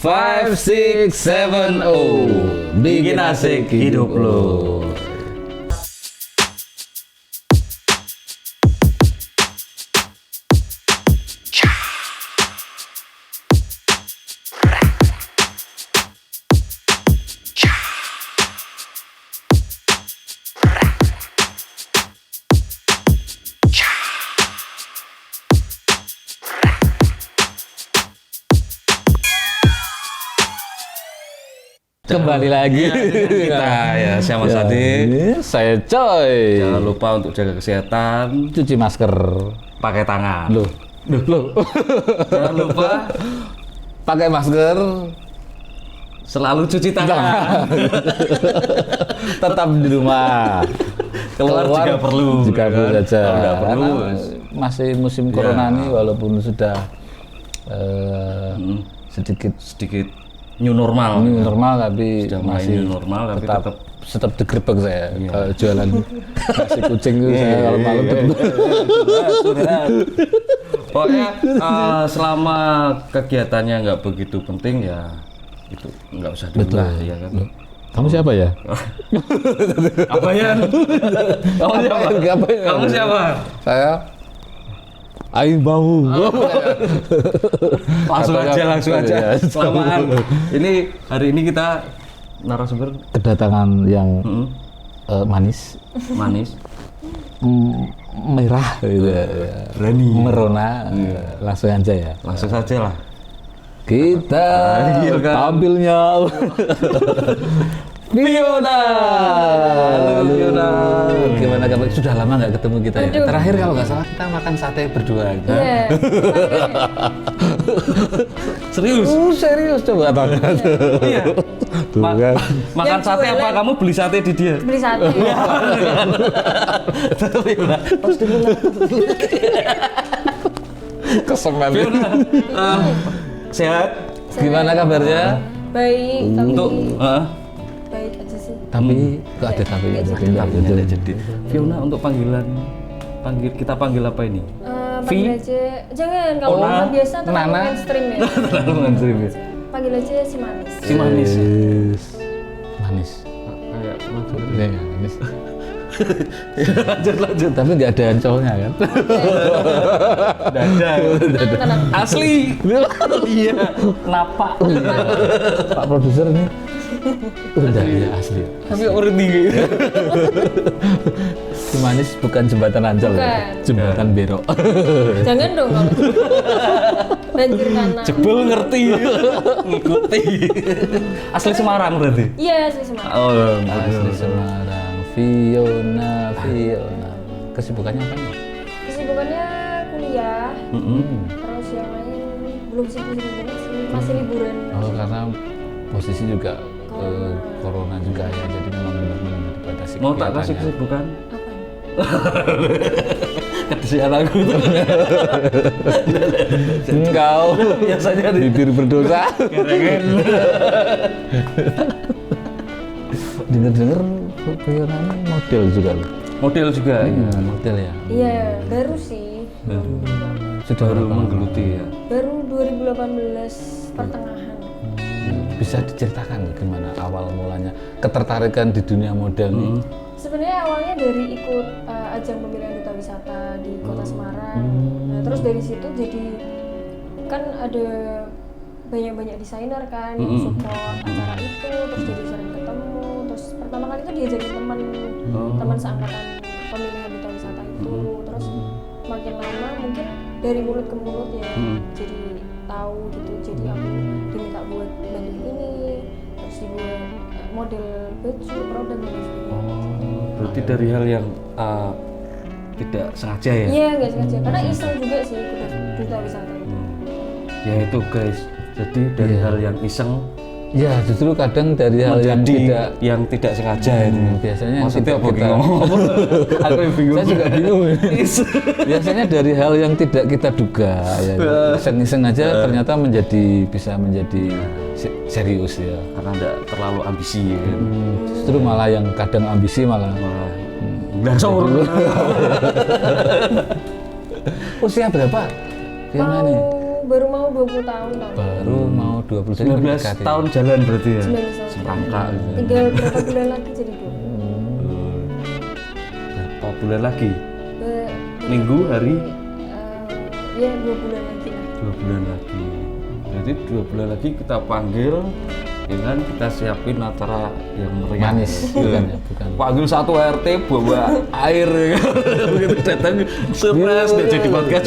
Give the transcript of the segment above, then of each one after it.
5670 bikin asik hidup lo. Kembali lagi Kita ya, saya Mas Adi. Saya Coy. Jangan lupa untuk jaga kesehatan, Cuci masker. pakai tangan. Loh. Jangan lupa Pakai masker. selalu cuci tangan. Tetap di rumah. Keluar jika perlu. Jika ya perlu kan? saja. Kalau nggak perlu, Karena masih musim corona ini walaupun sudah sedikit new normal. new normal tapi Sudah mulai masih new normal, tapi tetap digerebek saya. Kalau jualan nasi kucing itu saya kalau malam Pokoknya selama kegiatannya nggak begitu penting ya itu nggak usah diulah ya kan. Kamu siapa ya? Apa ya? Kamu siapa? Kamu siapa? Saya Ain Bau. Langsung Katakan- aja. Iya. Kelamaan. Ini hari ini kita narasumber Kedatangan yang manis, merah gitu ya. Berani. Merona, langsung aja ya. Langsung saja lah. Kita Tampilkan. tampilnya Fiona. Halo, Fiona. Gimana kabar? Sudah lama nggak ketemu kita ya. Aduh. Terakhir kalau nggak salah kita makan sate berdua. Kan? Iya. Serius? Serius coba tanya. Iya. Tuh kan. Makan Yang sate apa? jualan. Kamu beli sate di dia? Beli sate. Fiona. Kesemen. Fiona. Sehat? Gimana kabarnya? Baik, tapi Untuk baik aja sih. Tapi nggak ada tapi ya. jadi Fiona untuk kita panggil apa ini? Panggil aja, jangan kalau Ona, nama biasa terlalu Nana. mainstream ya. Terlalu mainstream ya. Panggil aja si manis. Si manis. Manis. Kayak Iya, manis. lanjut. Tapi nggak ada ancolnya kan? Dada. Tenang. Asli. Iya. Kenapa? Pak produser ini udah ya asli. Tapi orang tinggi. Si manis bukan jembatan Ancol ya? Bukan. Jembatan Berok. Jangan dong kalau banjir kanan. Jebul ngerti. Ngikuti. Asli Semarang berarti. Iya sih semangat. Oh, Asli Semarang. Fiona. Kesibukannya apa nih? Kesibukannya kuliah, terus yang lain belum sibuk banget sih, masih liburan. Oh karena posisi juga corona juga ya, jadi memang benar-benar dibatasi. Mau tak kasih kegiatannya. kesibukan? Apa? Kesian aku. Engkau Biasanya bibir berdosa. Dengar-dengar Fiona ini model juga loh. Model juga. Iya. Model ya. Iya, baru sih. Sudah Baru berapa lama? menggeluti ya. Baru 2018 pertengahan. Bisa diceritakan gimana awal mulanya ketertarikan di dunia model nih? Sebenarnya awalnya dari ikut ajang pemilihan duta wisata di Kota Semarang. Nah, terus dari situ jadi kan ada banyak desainer kan yang support acara itu, terus jadi sering ketemu. Terus pertama kali itu diajakin teman seangkatan pemilihan duta wisata itu. Terus makin lama mungkin dari mulut ke mulut ya, jadi tahu gitu. Jadi aku diminta buat bantu ini, terus dibuat model baju, produk dan lain sebagainya. Berarti dari hal yang tidak sengaja ya? Iya, nggak sengaja. Karena iseng juga sih ikut duta wisata itu. Ya itu guys. Jadi dari hal yang iseng Ya justru kadang dari hal yang menjadi tidak yang tidak sengaja itu. biasanya yang Maksudnya tidak apa kita- ngomong? Aku yang bingung. Saya juga bingung. Biasanya dari hal yang tidak kita duga ya, iseng-iseng aja ternyata bisa menjadi serius ya. Karena tidak terlalu ambisi ya. kan? Justru malah yang kadang ambisi malah Dasar. usia berapa? Fiona nih Baru mau 20 tahun lah. baru mau 20 jadi 19 mendekati. tahun jalan berarti ya. 19 tahun. Serangka gitu. Tinggal berapa bulan lagi jadi 20. Berapa bulan lagi? Be- Minggu, hari? Ya 2 bulan lagi lah. 2 bulan lagi. Jadi 2 bulan lagi kita panggil dengan kita siapin acara yang meriah. Manis, bukan ya, bukan. Panggil satu RT bawa air. Begitu datang surprise nggak jadi podcast.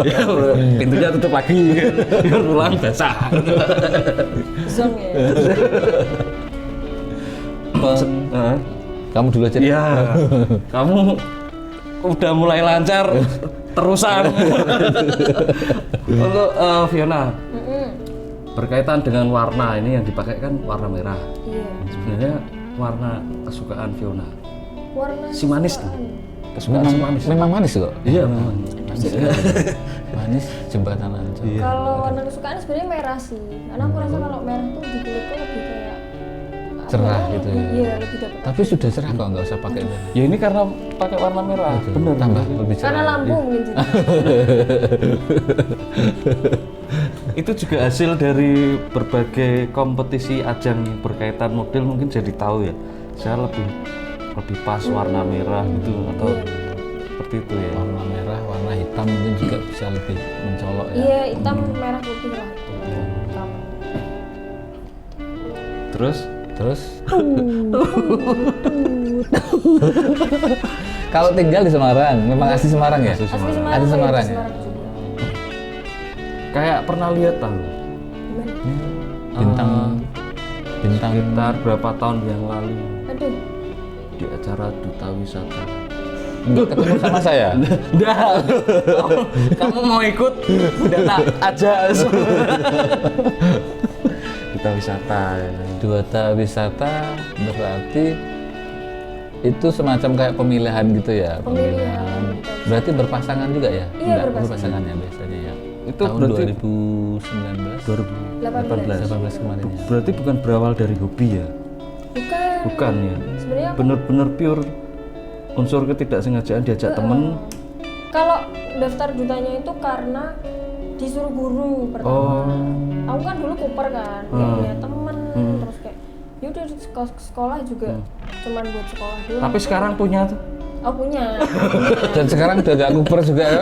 Ya, pintunya tutup lagi. Biar pulang basah. Zong ya. Heeh. Kamu dulu aja. Iya. Kamu udah mulai lancar terusan. Untuk Fiona, berkaitan dengan warna ini yang dipakai kan warna merah. Iya. Sebenarnya warna kesukaan Fiona. Warna Si manis tuh. kesukaan. Kesukaan si manis. Memang manis kok. Iya memang. Manis jembatan Ancol. Iya. Kalau warna kesukaan sebenarnya merah sih. Karena aku rasa kalau merah tuh di kulit tuh lebih kayak Cerah apa, gitu ya. Iya, lebih dapat. Tapi sudah cerah kok, nggak usah pakai itu. Ya ini karena pakai warna merah. Bener. Tambah lebih cerah. Karena lampu mungkin jadi. Itu juga hasil dari berbagai kompetisi ajang berkaitan model, mungkin jadi tahu ya. Saya lebih pas warna merah gitu atau seperti itu ya. Warna merah, warna hitam mungkin juga bisa lebih mencolok ya. Iya, hitam, merah, putih lah. Hitam. Terus kalau tinggal di Semarang, memang asli Semarang ya? Asli Semarang. Asli Semarang ya? juga. kayak pernah lihat tahu Gimana? Bintang sekitar berapa tahun yang lalu Aduh, di acara Duta Wisata. ketemu sama saya. Enggak. Kamu mau ikut? Udah tak aja. Duta Wisata. Ya. Duta Wisata berarti itu semacam kayak pemilihan gitu ya? Pemilihan. Berarti berpasangan juga ya? Iya, Enggak, berpasangan. ya biasanya ya. Itu tahun berarti 2019, 18. 18 kemarin ya. Berarti bukan berawal dari hobi ya? Bukan. Bukan ya. Sebenarnya Bener-bener pure unsur ketidaksengajaan diajak temen. kalau daftar dutanya itu karena disuruh guru pertama. Aku kan dulu kuper kan, nggak punya temen, terus kayak yaudah di sekolah juga cuman buat sekolah dulu. Tapi sekarang punya tuh. Aku punya. Dan sekarang udah gak kuper juga ya?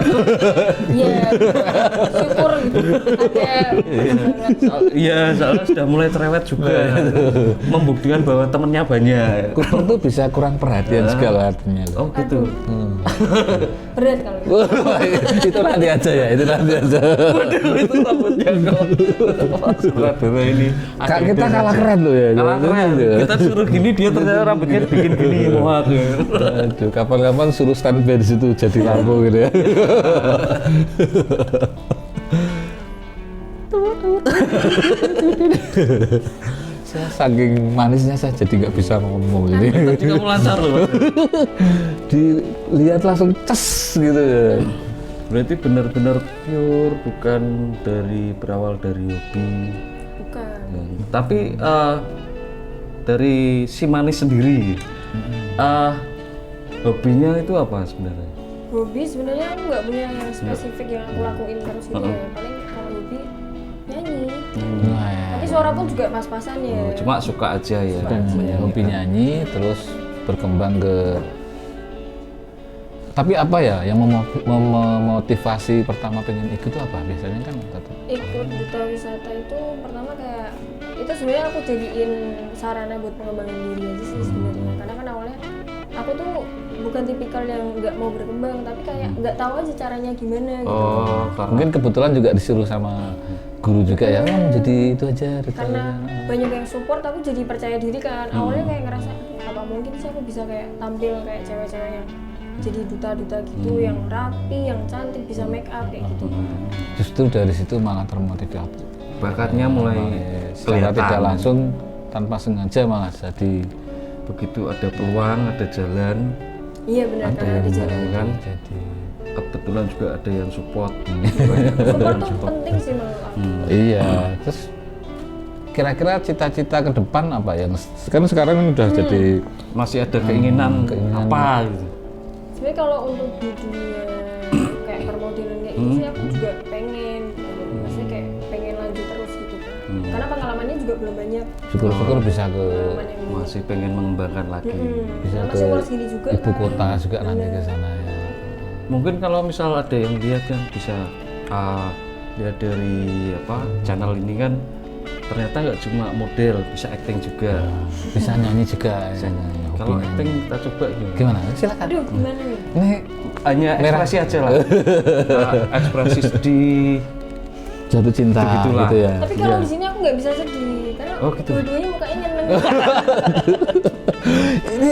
Iya, syukur gitu. Ada. Iya, soalnya sudah mulai cerewet juga. Membuktikan bahwa temennya banyak. Kuper tuh bisa kurang perhatian segala artinya loh. Oh gitu. Berat kalau gitu. Wah, itu nanti aja ya, itu nanti aja. Itu rambutnya kok. Berat bahwa ini. Kita kalah keren loh ya. Kalah keren. Kita suruh gini, dia ternyata rambutnya bikin gini. Muak. Aduh, kapan-kapan suruh standby di situ jadi lampu gitu ya. Saya saking manisnya saya jadi nggak bisa ngomong ini. Tadi kamu lancar loh. Dilihat langsung ces gitu ya. Berarti benar-benar pure, bukan dari berawal dari hobi. Bukan. Tapi dari si manis sendiri, hobinya itu apa sebenarnya? Hobi sebenarnya aku nggak punya yang spesifik yang aku lakuin terus gitu ya. Paling kalau hobi nyanyi. Nah, ya. Tapi suara pun juga pas-pasan ya. Cuma suka aja ya. Hobi nyanyi terus berkembang ke. Tapi apa ya yang memotivasi pertama pengen ikut itu apa biasanya kan kata. Ikut duta wisata itu pertama kayak itu sebenarnya aku jadiin sarana buat pengembangan diri aja sih sebenarnya. Karena kan awalnya aku tuh bukan tipikal yang nggak mau berkembang, tapi kayak nggak tahu aja caranya gimana gitu. Oh, karena Mungkin kebetulan juga disuruh sama guru juga ya, jadi itu aja. Karena banyak yang support, aku jadi percaya diri kan. Awalnya kayak ngerasa apa mungkin sih aku bisa kayak tampil kayak cewek-cewek yang jadi duta-duta gitu, yang rapi, yang cantik, bisa make up kayak gitu. Justru dari situ malah termotivasi. bakatnya mulai Secara kelihatan. tidak langsung tanpa sengaja malah jadi Begitu ada peluang, ada jalan, Iya benar, karena di jalan. kan? jadi Kebetulan juga ada yang support. Support tuh penting sih menurut aku. iya. Terus kira-kira cita-cita ke depan apa yang sekarang udah jadi Masih ada keinginan, apa gitu. Sebenarnya kalau untuk di dunia kayak permodelan kayak gitu sih aku juga pengen, maksudnya kayak pengen lanjut terus gitu kan. pengalamannya juga belum banyak. Syukur-syukur bisa ke Pengalaman yang banyak. Masih pengen mengembangkan lagi. bisa Nah, ke masih umur segini juga ibu kan. kota juga nanti ke sana ya. Mungkin kalau misal ada yang lihat kan bisa lihat dari channel ini kan ternyata nggak cuma model, bisa acting juga. Bisa nyanyi juga ya. Kalau Hobinya. acting kita coba Gimana? Silakan. Aduh, gimana nih? Ini hanya ekspresi aja lah. Ekspresi sedih. jatuh cinta Begitulah. gitu ya. Tapi kalau di sini aku nggak bisa sedih karena Oh, gitu. dua-duanya mukanya nyeneng. Ini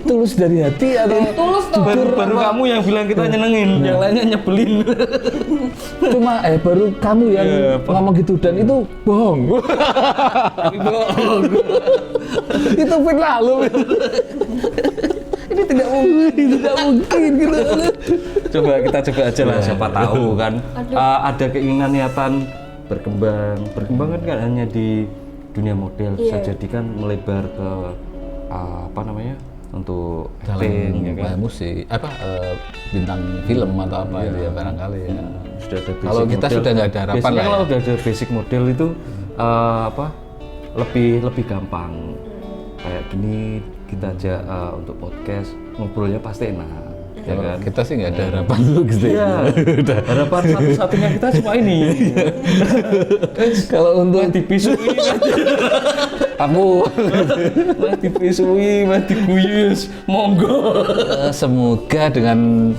tulus dari hati atau Tulus tuh. Baru kamu yang bilang kita nyenengin, yang lainnya nyebelin. cuma baru kamu yang ngomong gitu dan itu bohong. Itu fitnah loh. Ini tidak mungkin gitu. Coba kita coba aja lah, siapa tahu kan ada keinginan niatan berkembang kan hanya di dunia model, bisa jadi kan melebar ke untuk acting ya kan. Musik bintang film atau apa itu ya barangkali ya. Sudah ada basic Kalau kita model. sudah nggak ada harapan Biasanya lah kalau ya. udah ada basic model itu lebih gampang. Kayak gini kita aja untuk podcast ngobrolnya pasti enak, ya kan? Kita sih nggak ada harapan dulu gitu Iya. Harapan satu-satunya kita cuma ini. Kalau untuk Dipisui, aku dipisui, diguyus, monggo. semoga dengan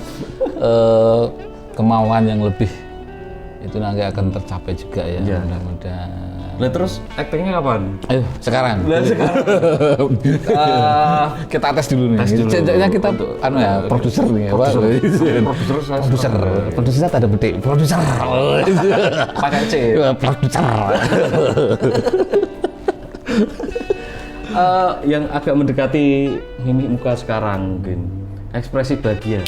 kemauan yang lebih itu nanti akan tercapai juga ya. Iya. Mudah-mudahan. Lah terus actingnya kapan? Ayo sekarang. Kita tes dulu nih. Tes dulu. Jadinya kita produser nih ya, Pak. Produser ada petik. Produser. Pakai C. Produser. Yang agak mendekati mimik muka sekarang mungkin ekspresi bahagia.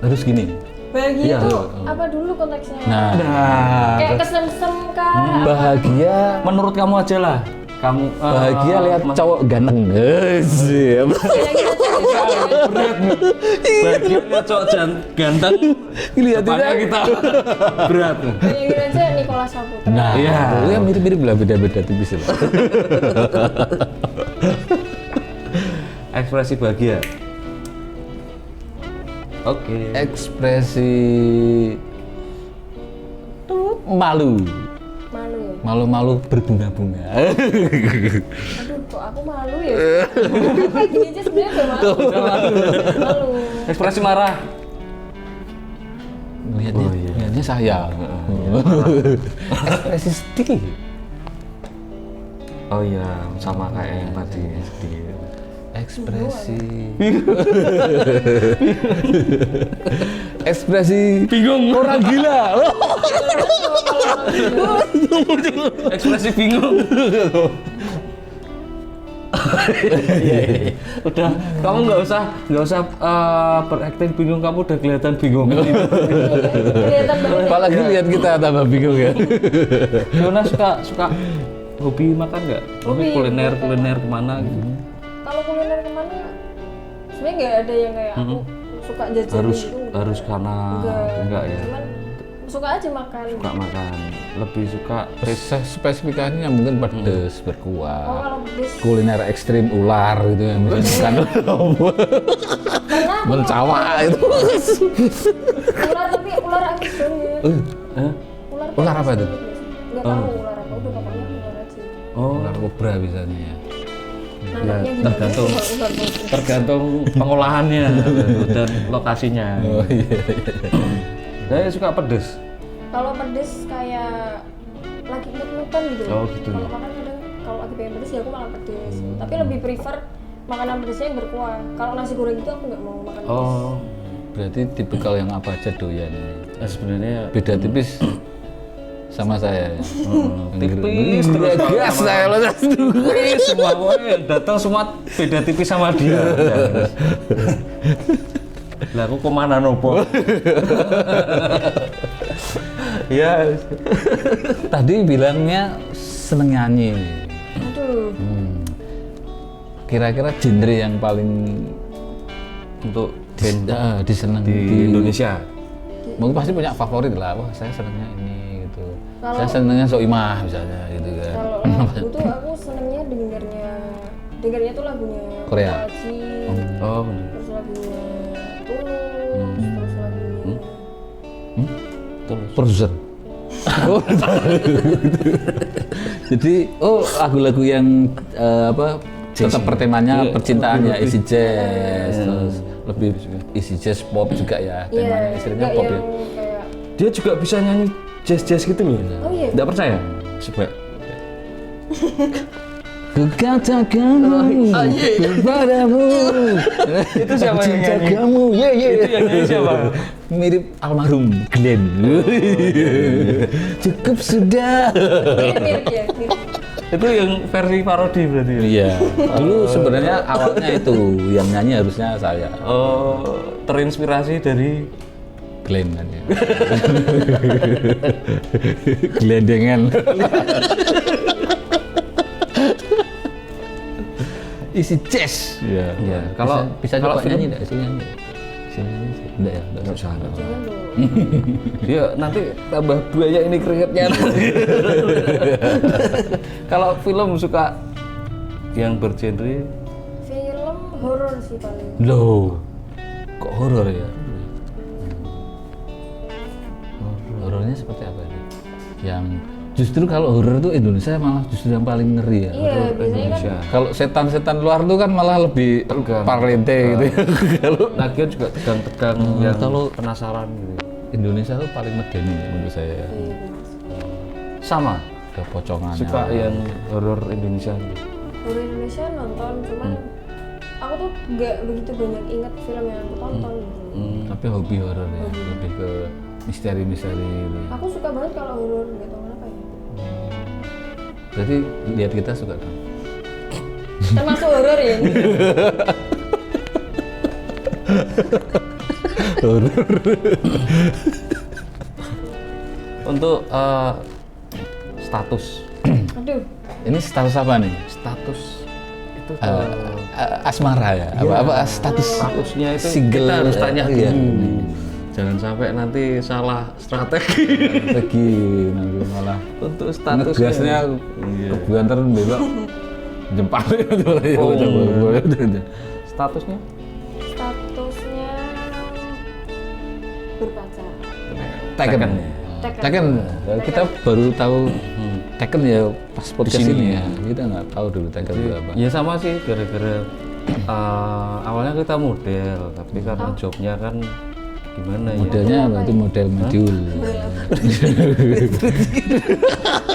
Harus gini. Bahagia Iya. itu apa dulu konteksnya? Nah, Kayak kesem-sem kah? bahagia Menurut kamu aja lah. Kamu bahagia lihat cowok ganteng. Siap. Bayangin aja. berat nih. Bahagia lihat cowok ganteng. Kelihatannya Depannya kita berat. Bayangin aja Nicholas Saputra. Nah, Iya. ya mirip-mirip lah, beda-beda tipis lah. Ekspresi bahagia. Oke. Ekspresi malu, Malu ya? malu-malu berbunga-bunga. Aduh, kok aku malu ya? Kayak gini aja sebenarnya udah malu. Malu. Ekspresi marah. Lihatnya sayang. Ekspresi sedih. Oh iya, sama kayak yang tadi sedih. Ekspresi ekspresi Bingung. orang gila. Ekspresi bingung. Udah, kamu nggak usah berakting bingung, kamu udah kelihatan bingung. Kelihatan banget. Apalagi lihat kita tambah bingung ya. Fiona suka hobi makan nggak? Hobi. Kuliner kemana gitu? Kalau kuliner kemana? Sebenarnya nggak ada yang kayak aku suka jajan gitu. Harus karena enggak ya. Cuman suka aja makan. Suka makan, lebih suka Spesifikasinya mungkin pedes, Oh, berkuah. kalau pedes. Kuliner ekstrim ular gitu ya, misalnya Karena aku mencawa itu. ular, tapi ular action ya. Hah? Ular apa itu? Nggak tahu ular apa, udah pokoknya ular aja. Oh, Ular kobra biasanya ya. Nangkapnya gimana? tergantung. Ular bagus. tergantung pengolahannya dan lokasinya. Oh iya. Saya suka pedes. Kalau pedes kayak lagi mut-mutan gitu. Oh, gitu. Kalau makan kadang kalau lagi pengen pedes ya aku makan pedes. Tapi lebih prefer makanan pedesnya yang berkuah. Kalau nasi goreng itu aku nggak mau makan pedes. Oh, Berarti tipikal yang apa aja doyan. sebenarnya Beda tipis sama saya. tipis terus Gas saya loh. tipis semua yang datang semua beda tipis sama dia. Lah aku kemana nopo? Ya, Tadi bilangnya seneng nyanyi. Aduh. Kira-kira genre yang paling untuk band diseneng di Indonesia. Mungkin pasti punya favorit lah. Wah, saya senengnya ini gitu. Kalau Saya senengnya Soimah misalnya gitu kan. kalau lagu tuh aku senengnya dengarnya tuh lagunya Korea. Haji, Oh, bener. terus lagunya Tulus, terus lagunya Terus. Produser. Oh. Jadi lagu-lagu yang apa tetap pertemanya percintaan ya, easy jazz, terus lebih easy jazz pop juga ya, temanya istilahnya enggak pop ya. yang kayak Dia juga bisa nyanyi jazz gitu loh. oh iya Nggak percaya? Coba. Ku katakan kepadamu Itu siapa yang cinta nyanyi? kamu, Itu yang nyanyi siapa? mirip almarhum Glenn. Cukup sudah. mirip ya mirip. Itu yang versi parodi berarti ya? Iya. Dulu sebenarnya awalnya itu yang nyanyi harusnya saya. Oh, terinspirasi dari Glenn kan ya. Gelendengan. Isi jazz. Iya. Iya. Kalau- bisa kalau coba film- nyanyi enggak? Isi nyanyi. Isi nyanyi sih. Enggak ya, enggak usah. Jangan dong. dia nanti tambah banyak ini keringetnya. Kalau film suka yang bergenre Film horor sih paling. Loh. Kok horor ya? Horornya seperti apa nih? Yang justru kalau horor itu Indonesia malah justru yang paling ngeri ya. Iya, biasanya kan Indonesia. Kalau setan-setan luar tuh kan malah lebih Tegang. parlente gitu ya. Kalau lagian juga tegang-tegang yang kalau- penasaran gitu. Indonesia tuh paling medeni ya menurut saya. iya, bener. Sama Ada pocongannya. suka yang horor Indonesia gitu. Horor Indonesia nonton cuman aku tuh nggak begitu banyak ingat film yang aku tonton gitu. Tapi hobi horor ya, lebih ke misteri-misteri gitu. Aku suka banget kalau horor, nggak tahu kenapa ya. Berarti lihat kita suka dong. Termasuk horor ya. Ini. Untuk status Aduh, Ini status apa nih? status itu Asmara ya? Apa status statusnya itu single kita harus tanya iya. dulu. Jangan sampai nanti salah strategi. Strategi nanti malah Untuk statusnya. ngegasnya kebanter belok jempal itu. Oh. Coba. Statusnya statusnya berpacar. Taken. Taken. Kita baru tahu Taken ya pas podcast sini ini ya. ya. Kita nggak tahu dulu Taken itu apa. Ya sama sih gara-gara awalnya kita model, tapi karena jobnya kan gimana ya? Modelnya apa itu model modul.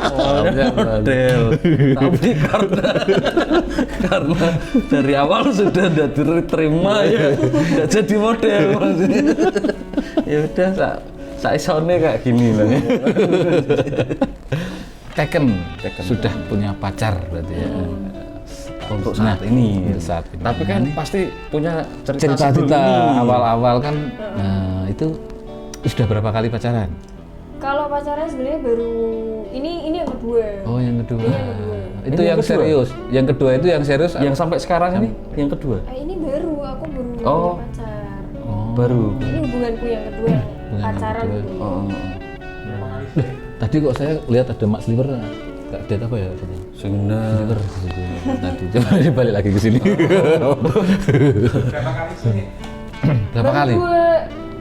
Awalnya model, tapi karena dari awal sudah tidak diterima ya, tidak jadi model maksudnya. Ya udah saya soundnya kayak gini lah. Taken sudah punya pacar berarti ya. Untuk saat ini. Untuk saat ini. Tapi kan pasti punya cerita Cerita-cerita sebelumnya. awal-awal kan itu sudah berapa kali pacaran? Kalau pacarnya sebenarnya baru ini yang kedua. Oh, yang kedua. Ini yang kedua. Itu Ini yang yang kedua? serius. Yang kedua itu yang serius. Yang sampai sekarang ini yang kedua. Ini baru aku baru Oh. punya pacar. Baru. Ini hubunganku yang kedua yang pacaran kedua. gitu. Oh, Tadi kok saya lihat ada Mak Sliver nggak update apa ya? sudah. Sliver di situ. Tadi coba balik lagi ke sini. Berapa Baru kali?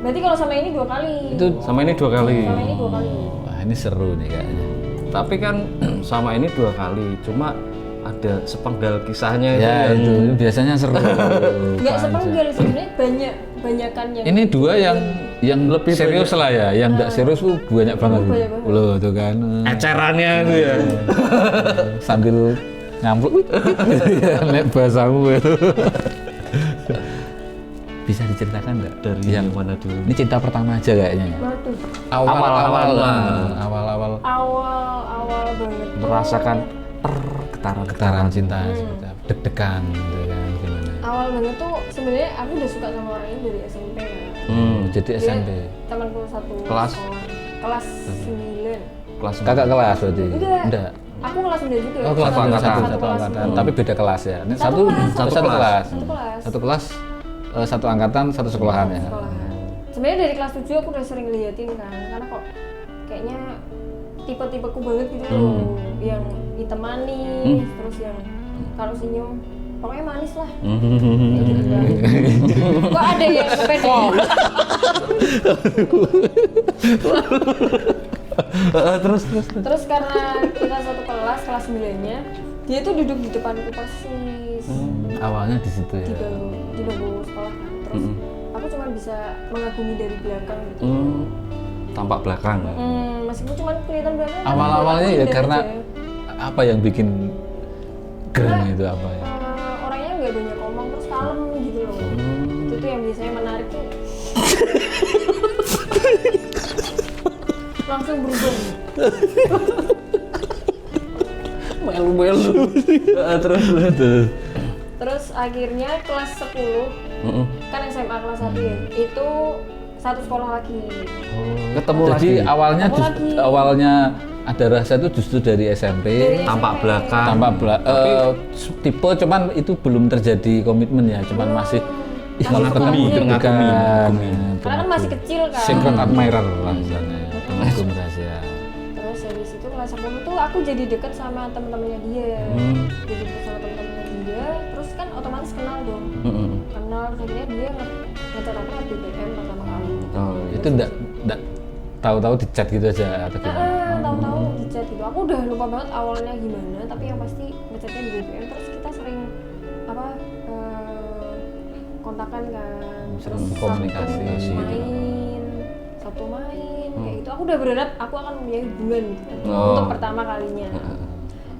Berarti kalau sama ini 2 kali. Itu Sama ini 2 kali. Sama ini 2 kali. wah ini seru nih kayaknya. Tapi kan sama ini 2 kali. Cuma ada sepenggal kisahnya Ya itu yang itu biasanya seru. Enggak Panjang. sepenggal sebenarnya banyakan yang Ini dua yang lebih serius lah ya, yang enggak serius tuh banyak banget. banyak banget. Loh tuh kan. ecerannya itu ya. Sambil ngampluk. Nek bahasamu itu. Bisa diceritakan enggak? Dari yang mana dulu? Ini cinta pertama aja kayaknya. Waduh, Awal-awal lah. Awal-awal awal banget tuh. Merasakan getaran getaran cinta seperti apa? Deg-degan gitu kan gimana? Awal banget tuh sebenarnya aku udah suka sama orang ini dari SMP ya. Jadi Dia SMP. temanku satu Kelas? sekolah. Kelas 9. kelas Kakak kelas berarti? Enggak. Aku kelas 9 juga. Oh kelas Satu angkatan, kelas. satu angkatan, tapi beda kelas ya. Ini Satu kelas. satu Satu kelas. Satu kelas. Satu kelas, satu angkatan, satu sekolahan ya. Sekolahan. Sebenarnya dari kelas 7 aku udah sering liatin kan, karena kok kayaknya tipe-tipeku banget gitu loh, yang hitam manis, terus yang kalau senyum pokoknya manis lah. Kayak gitu banget. Kok ada yang pede? Terus karena kita satu kelas 9-nya, dia tuh duduk di depanku persis. Awalnya di situ ya. Di bangku sekolah kan. Terus aku cuma bisa mengagumi dari belakang gitu. Tampak belakang. Meskipun cuma kelihatan belakang. Awal-awalnya aku ya indah karena aja. apa yang bikin keren itu apa ya? Orangnya nggak banyak ngomong terus kalem gitu loh. Itu tuh yang biasanya menarik tuh. Langsung berubah. Melu-melu. Terus akhirnya kelas 10 kan SMA kelas 1 ya, itu satu sekolah lagi. Ketemu Jadi lagi. awalnya ada rasa itu justru dari SMP. Tampak belakang. Tipe cuman itu belum terjadi komitmen ya, cuman masih mengagumi. Karena kan masih kecil kan. secret admirer lah misalnya ya, pengagum rahasia. Terus dari situ kelas 10 tuh aku jadi deket sama temen-temennya dia. Jadi deket sama temen-temennya dia, terus kan otomatis kenal dong. Kenal, terus akhirnya dia ngecat aku di BBM pertama kali. Itu enggak tahu-tahu di chat gitu aja atau gimana? Tahu-tahu di chat gitu. Aku udah lupa banget awalnya gimana, tapi yang pasti ngechatnya di BBM, terus kita sering kontakan kan, terus komunikasi. Sabtu main, kayak gitu. Aku udah berharap aku akan mempunyai hubungan gitu kan, untuk pertama kalinya.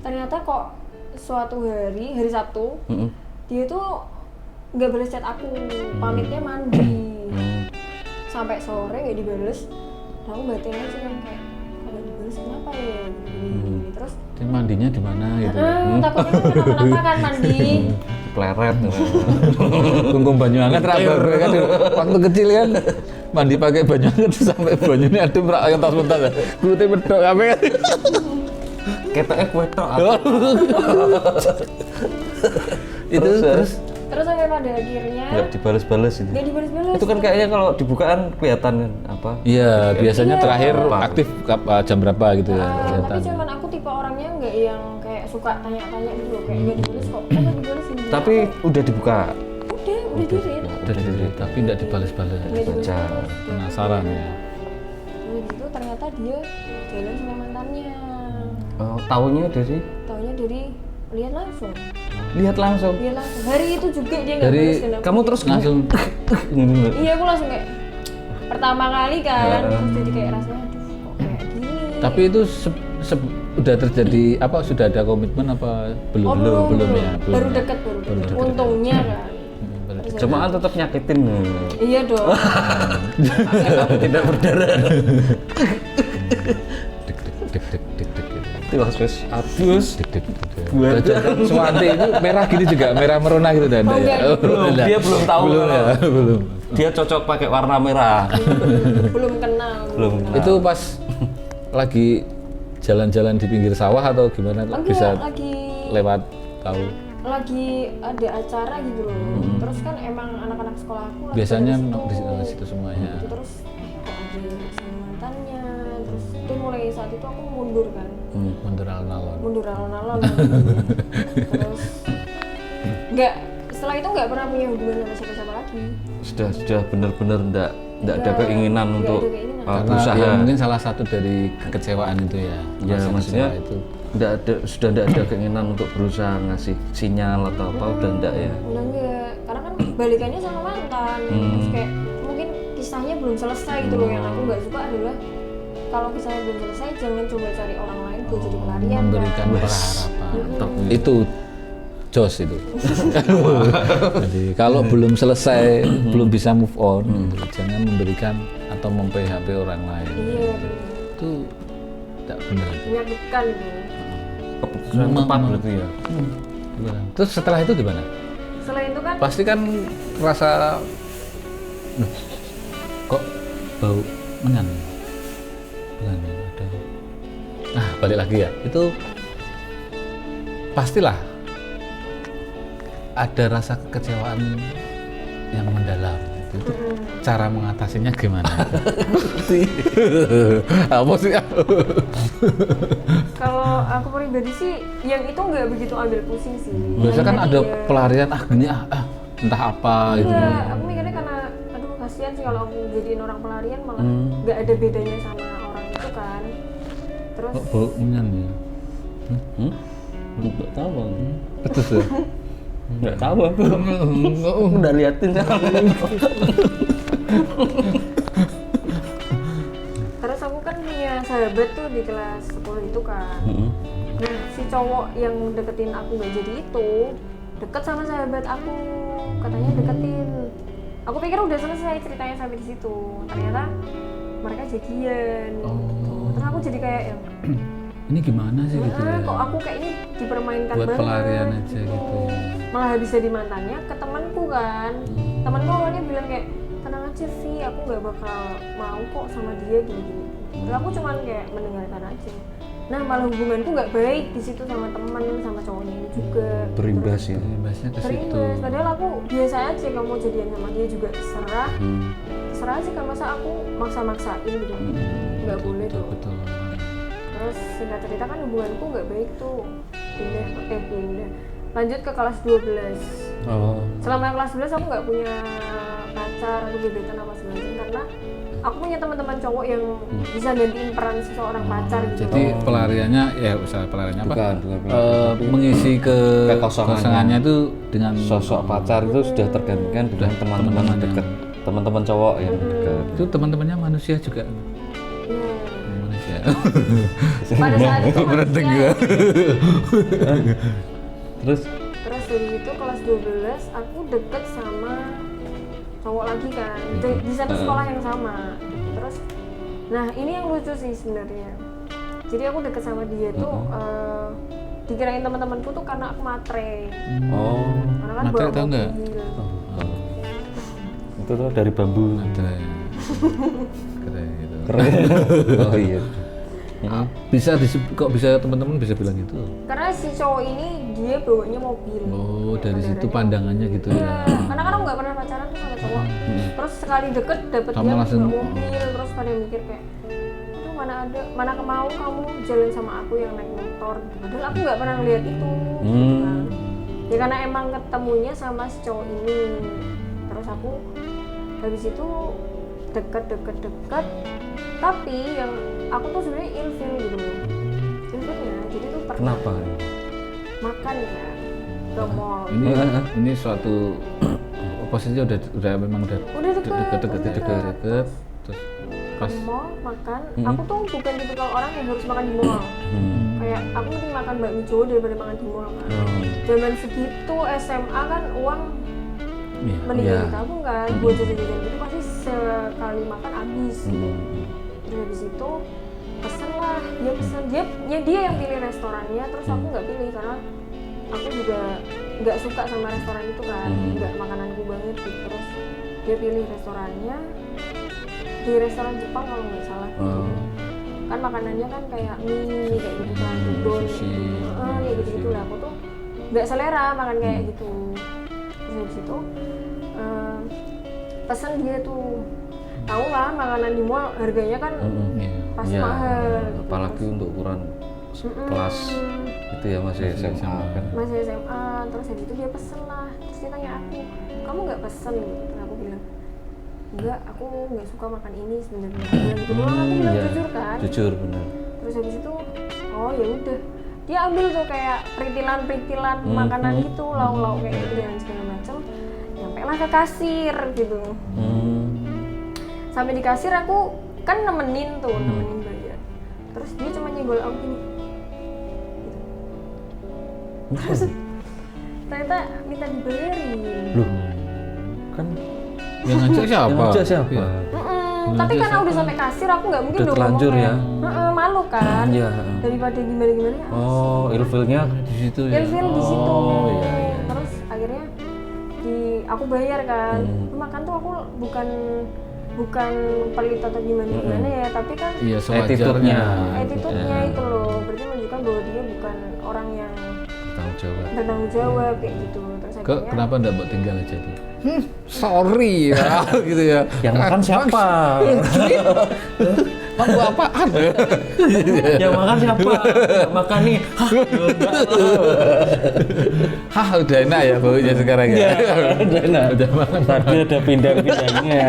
Ternyata kok suatu hari Sabtu, dia tuh nggak balas chat aku, pamitnya mandi, sampai sore nggak dibales. Nah, aku batin aja kan kayak kalau dibales kenapa ya? Terus Dia mandinya di mana gitu? takutnya kenapa-napa kan mandi. Pleret. Kungkum banyu hangat raba kan waktu kecil kan mandi pakai banyu hangat sampai banyunya adem rak yang tas mentas ya. Kulitnya medok apa kan? Ketoknya kue tok. Itu terus Terus sampai pada akhirnya Nggak dibales-bales itu. nggak dibales-bales. Itu kan kayaknya kalau dibukaan kelihatan kan apa? iya biasanya Iya. terakhir aktif jam berapa gitu ya Tapi kelihatan. cuman aku tipe orangnya nggak yang kayak suka tanya-tanya gitu loh, kayak nggak dibales kok nggak dibales ini. Tapi udah dibuka. udah dirit. Udah diri tapi tidak dibales-bales. Nggak Baca. dibales. Penasaran ya. Udah gitu ternyata dia jalan sama mantannya. Oh, taunya dari Taunya dari lihat langsung. lihat langsung. Hari itu juga dia nggak Dari balas dan aku- Kamu terus Langsung Iya, aku langsung kayak pertama kali kan, terus jadi kayak rasanya aduh kok kayak gini. tapi itu udah terjadi apa sudah ada komitmen apa belum? Oh, belum ya. Belum Baru ya. deket. Untungnya kan. Baru deket. Cuma kan tetap nyakitin. Iya dong. Tapi tidak berdarah. Dek gitu. Itu harus abus. Jajan Suwanti itu merah gini juga, merah merona gitu dan Oh, enggak. Belum, dia belum tahu. Belum ya, belum. Dia cocok pakai warna merah. Belum kenal. Belum. Itu pas lagi jalan-jalan di pinggir sawah atau gimana kok Enggak, bisa lagi lewat tahu? lagi ada acara gitu loh. Terus kan emang anak-anak sekolah aku lagi Biasanya pada di situ semuanya. Gitu, terus kok ada sama mantannya. Terus itu mulai saat itu aku mundur kan. Mundur alon-alon. Mundur alon-alon. Terus nggak, setelah itu nggak pernah punya hubungan sama siapa-siapa lagi. Sudah benar-benar enggak ada keinginan Nggak untuk ada keinginan. Karena berusaha. ya mungkin salah satu dari kekecewaan itu ya. Ya, Rasa maksudnya kecewa itu. sudah enggak ada keinginan untuk berusaha ngasih sinyal atau apa, udah enggak ya. Udah enggak, karena kan balikannya sama mantan. Terus kayak mungkin kisahnya belum selesai gitu loh. Yang aku nggak suka adalah kalau kisahnya belum selesai jangan coba cari orang lain buat jadi pelarian. Memberikan kan. harapan. Itu jos itu. Jadi kalau belum selesai, belum bisa move on, jangan memberikan atau mem-PHP orang lain. Iya, Itu tidak benar. menyakitkan gitu. Keputusan tepat berarti ya. Terus setelah itu gimana? Selain itu kan Pasti kan rasa "Loh, kok bau menyan? Bukan ada. Nah, balik lagi ya. Itu pastilah ada rasa kekecewaan yang mendalam. Itu cara mengatasinya gimana? Apa sih? Kalau aku pribadi sih yang itu nggak begitu ambil pusing sih. Biasa kan Jadi ada ya- pelarian gini entah apa gitu. Iya, aku mikirnya karena aduh kasihan sih kalau aku jadiin orang pelarian malah nggak ada bedanya sama orang itu kan. Terus Kok bau menyan ya? Nggak tahu Bang. Betul ya? Nggak tahu aku. Udah liatin terus aku kan punya sahabat tuh di kelas 10 itu kan. Nah, si cowok yang deketin aku nggak jadi itu deket sama sahabat aku, katanya deketin. Aku pikir udah selesai ceritanya sampai di situ. Ternyata mereka jadian. Gitu. Terus aku jadi kayak yang Ini gimana sih gitu ya? kok aku kayak ini dipermainkan Buat banget. pelarian aja gitu. Malah habis jadi mantannya ke temanku kan. Temanku awalnya bilang kayak tenang aja sih, aku nggak bakal mau kok sama dia gini-gini. Terus aku cuman kayak mendengarkan aja. Nah malah hubunganku nggak baik di situ sama teman sama cowoknya ini juga. berimbas ya. Imbasnya ke situ. Berimbas. Padahal aku biasa aja kalau mau jadian sama dia juga terserah. Terserah sih kan masa aku maksa-maksain gitu. Nggak boleh Betul, tuh. betul. Terus singkat cerita kan hubunganku nggak baik tuh. Pindah. Lanjut ke kelas 12. Oh. Selama kelas 11 aku nggak punya pacar atau gebetan apa segala macam karena aku punya teman-teman cowok yang bisa gantiin peran seseorang pacar gitu. Jadi pelariannya ya usaha pelariannya apa? Bukan. Mengisi Kekosongannya. kekosongannya itu dengan Sosok pacar itu sudah tergantikan dengan teman-teman dekat, teman-teman cowok yang dekat. itu teman-temannya manusia juga. Iya. Manusia. Pada saat itu Berhenti maksudnya- Terus Terus dari itu kelas 12 aku deket sama cowok lagi kan di satu sekolah yang sama. Terus nah ini yang lucu sih sebenarnya. Jadi aku deket sama dia tuh dikirain teman-temanku tuh karena aku matre. oh, Karena kan Matre bawa tau nggak? mobil. itu tuh dari bambu. Ada ya. Keren gitu. Keren. Oh iya. Kok bisa teman-teman bisa bilang gitu? Karena si cowok ini dia bawanya mobil. Oh, dari situ Kendaraannya. pandangannya gitu Iya, ya. karena kan aku nggak pernah pacaran tuh sama cowok. Terus sekali deket dapet Kamu dia langsung- bawa mobil, terus pada mikir kayak, aduh mana kemau kamu jalan sama aku yang naik motor. Padahal aku nggak pernah ngeliat itu. Gitu kan. Ya karena emang ketemunya sama si cowok ini. Terus aku habis itu deket. Tapi yang aku tuh sebenarnya ilfil gitu loh. Ilfilnya, jadi tuh pernah Kenapa? makan kan ke mall. Ini suatu posisinya udah memang udah Udah deket terus pas Ke mall makan. Aku tuh bukan tipikal orang yang harus makan di mall. Kayak aku mending makan bakmi Jawa daripada makan di mall kan. Zaman segitu SMA kan uang mending Iya. ditabung kan buat jajan-jajan gitu pasti sekali makan habis. Terus habis itu pesen lah, dia yang pilih restorannya, terus aku nggak pilih karena aku juga nggak suka sama restoran itu kan, nggak makananku banget gitu. Terus dia pilih restorannya di restoran Jepang kalau nggak salah gitu. Kan makanannya kan kayak mie kayak gitu kan, udon kayak gitu lah. Aku tuh nggak selera makan kayak gitu. Terus habis itu pesen dia tuh, tahu lah makanan di mall harganya kan pasti Iya. mahal. Apalagi untuk ukuran kelas itu ya masih SMA kan. Masih SMA, terus habis itu dia pesen lah. Terus dia tanya aku, kamu nggak pesen gitu? Terus aku bilang, enggak, aku nggak suka makan ini sebenarnya. Dan gitu doang aku bilang Iya. jujur kan. Jujur benar. Terus habis itu, oh ya udah, dia ambil tuh kayak perintilan makanan gitu, lauk-lauk kayak gitu dan segala macam. Nyampe lah ke kasir gitu. Sampai di kasir aku kan nemenin bayar. Terus dia cuma nyenggol aku gini. Terus ternyata minta dibayarin. Loh, kan yang ngajak siapa? yang ngajak siapa? Iya. Tapi karena udah sampai kasir aku nggak mungkin Udah dong terlanjur ngomong ya? kayak, malu kan. Iya. Daripada gimana Oh, ilfilnya Di situ ya. ilfil di situ. Oh, iya, iya. Terus akhirnya aku bayar kan. Makan tuh aku bukan pelit atau gimana ya, tapi kan Iya, Attitude-nya. sewajarnya. attitude-nya itu loh, berarti menunjukkan bahwa dia bukan orang yang bertanggung jawab kayak gitu. Terus akhirnya Kenapa enggak buat tinggal aja tuh? Sorry ya, gitu ya. Yang makan siapa? Kamu apaan? Yang makan siapa? Yang makan nih. Hah, udah enak ya baunya sekarang ya. Udah enak. Udah makan. Tadi ada pindang-pindangnya.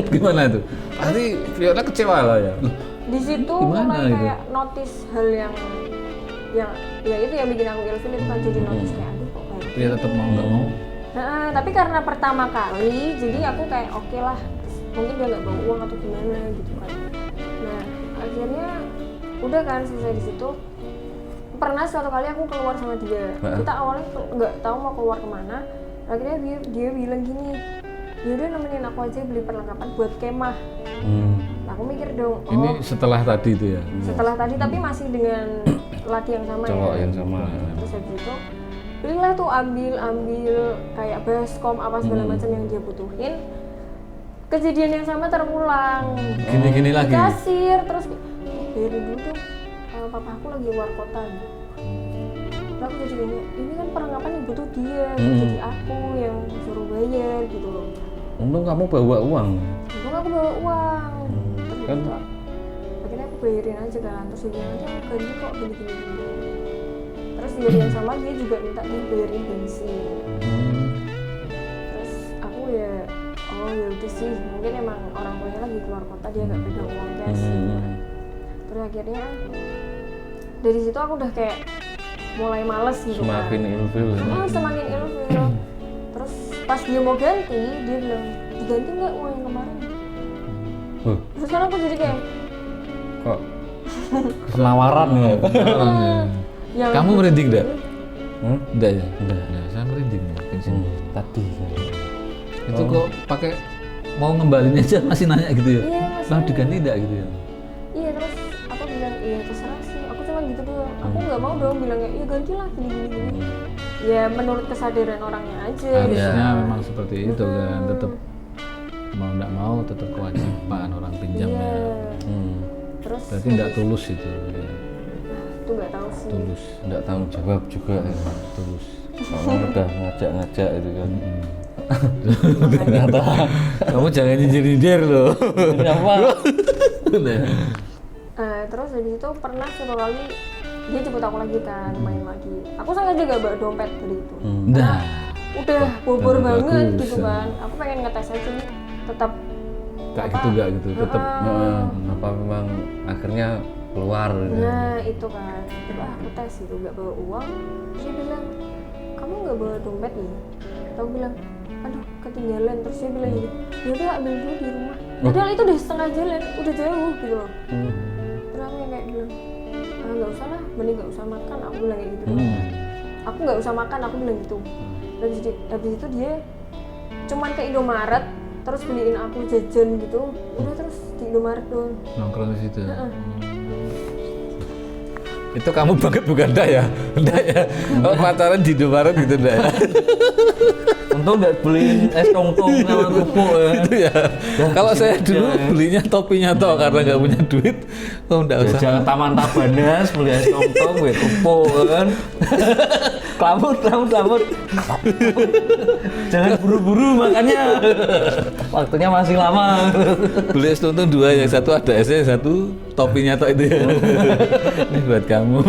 Gimana tuh? Pasti Fiona kecewa lah ya. di situ Gimana memang itu? kayak notice hal yang ya itu yang bikin aku ilfil itu kan jadi notice kayak aduh kok kayak Dia tetap mau nggak mau. nah, tapi karena pertama kali jadi aku kayak oke lah mungkin dia nggak bawa uang atau gimana gitu kan. Nah akhirnya udah kan selesai di situ. Pernah suatu kali aku keluar sama dia, kita awalnya nggak tahu mau keluar kemana, akhirnya dia bilang gini, yaudah nemenin aku aja beli perlengkapan buat kemah. Nah, aku mikir dong, oh Ini setelah tadi itu ya. setelah tadi tapi masih dengan laki yang sama Cowok ya. yang sama. Terus habis itu belilah tuh ambil kayak baskom apa segala macam yang dia butuhin. Kejadian yang sama terulang. Gini-gini Di lagi. kasir terus bayarin dulu tuh papa aku lagi luar kota gitu. Terus aku jadi kayak ini kan perlengkapan yang butuh dia, jadi aku yang suruh bayar gitu loh. Untung kamu bawa uang. Untung aku bawa uang. Terus Kan- gitu, akhirnya aku bayarin aja kan. Terus dia bilang aja gaji kok gini. Terus dia yang sama dia juga minta dibayarin bensin. Terus aku ya oh ya udah sih mungkin emang orang tuanya lagi keluar kota dia nggak pegang uang cash gitu. Terus akhirnya dari situ aku udah kayak mulai males gitu Semakin kan. ilfil. Semakin ilfil. Terus pas dia mau ganti dia bilang diganti nggak uang yang kemarin. Terus kan aku jadi kayak Kok penawaran ya? yang Kamu merinding enggak? Hmm? Enggak ya? Enggak. Saya merinding ya, pensiun. Tadi. Itu kok pakai mau ngembalin aja masih nanya gitu ya? Iya, masih Lah diganti enggak gitu ya? iya terus aku bilang iya terserah sih aku cuma gitu doang aku nggak mau dong bilang kayak iya ganti lah gini ya menurut kesadaran orangnya aja Harusnya memang seperti itu kan, tetap mau enggak mau tetap kewajiban orang pinjam iya ya. terus Berarti enggak tulus itu ya. itu nggak tahu sih Tulus, Nggak tanggung jawab juga ya. tulus. Kamu udah ngajak-ngajak itu kan. Ternyata kamu jangan nyindir loh. Kenapa? terus dari itu pernah suatu kali dia jemput aku lagi kan main lagi aku sengaja gak bawa dompet dari itu Nah, udah bobor bagus, banget gitu ya. kan aku pengen ngetes aja nih tetap kayak gitu enggak gitu, tetap Apa memang akhirnya keluar? nah itu kan coba aku tes gitu nggak bawa uang terus dia bilang kamu nggak bawa dompet nih aku bilang aduh ketinggalan terus dia bilang gitu yaudah ambil dulu di rumah padahal itu udah setengah jalan udah jauh gitu loh terus aku yang kayak bilang nggak usah lah mending nggak usah makan aku bilang kayak gitu aku nggak usah makan aku bilang gitu habis itu dia cuman ke Indomaret terus beliin aku jajan gitu udah terus di Indomaret doang nongkrong di situ. Itu kamu banget bukan enggak ya? Enggak ya? Oh, pacaran di Indomaret gitu enggak ya? Untung nggak beliin es tong-tong sama kerupuk ya. Itu ya. Kalau saya dulu belinya topinya toh karena nggak punya duit. Oh enggak usah. Jangan Taman Tabanas beli es tong-tong, beli kerupuk kan. Kelamut. Jangan buru-buru makannya. Waktunya masih lama. Beli es tuntun 2, yang satu ada esnya, yang satu topinya toh itu ya. Ini buat kamu.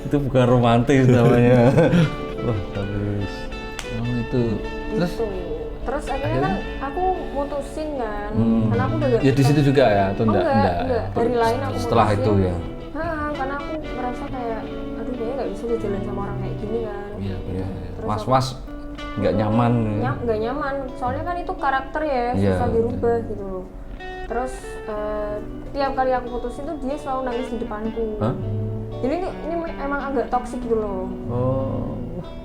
Itu bukan romantis namanya. Wah, habis. Oh itu. Terus gitu. Terus akhirnya kan aku mutusin kan karena aku udah gak ya di situ juga ya atau enggak? enggak. Hari lain aku Setelah mutusin. itu ya. Karena aku merasa kayak aduh kayaknya nggak bisa deh jalan sama orang kayak gini kan Iya, Iya. Terus Was-was nggak nyaman. nggak nyaman soalnya kan itu karakter ya Iya. susah dirubah gitu loh terus tiap kali aku putusin tuh dia selalu nangis di depanku Hah? jadi ini emang agak toksik gitu loh Oh.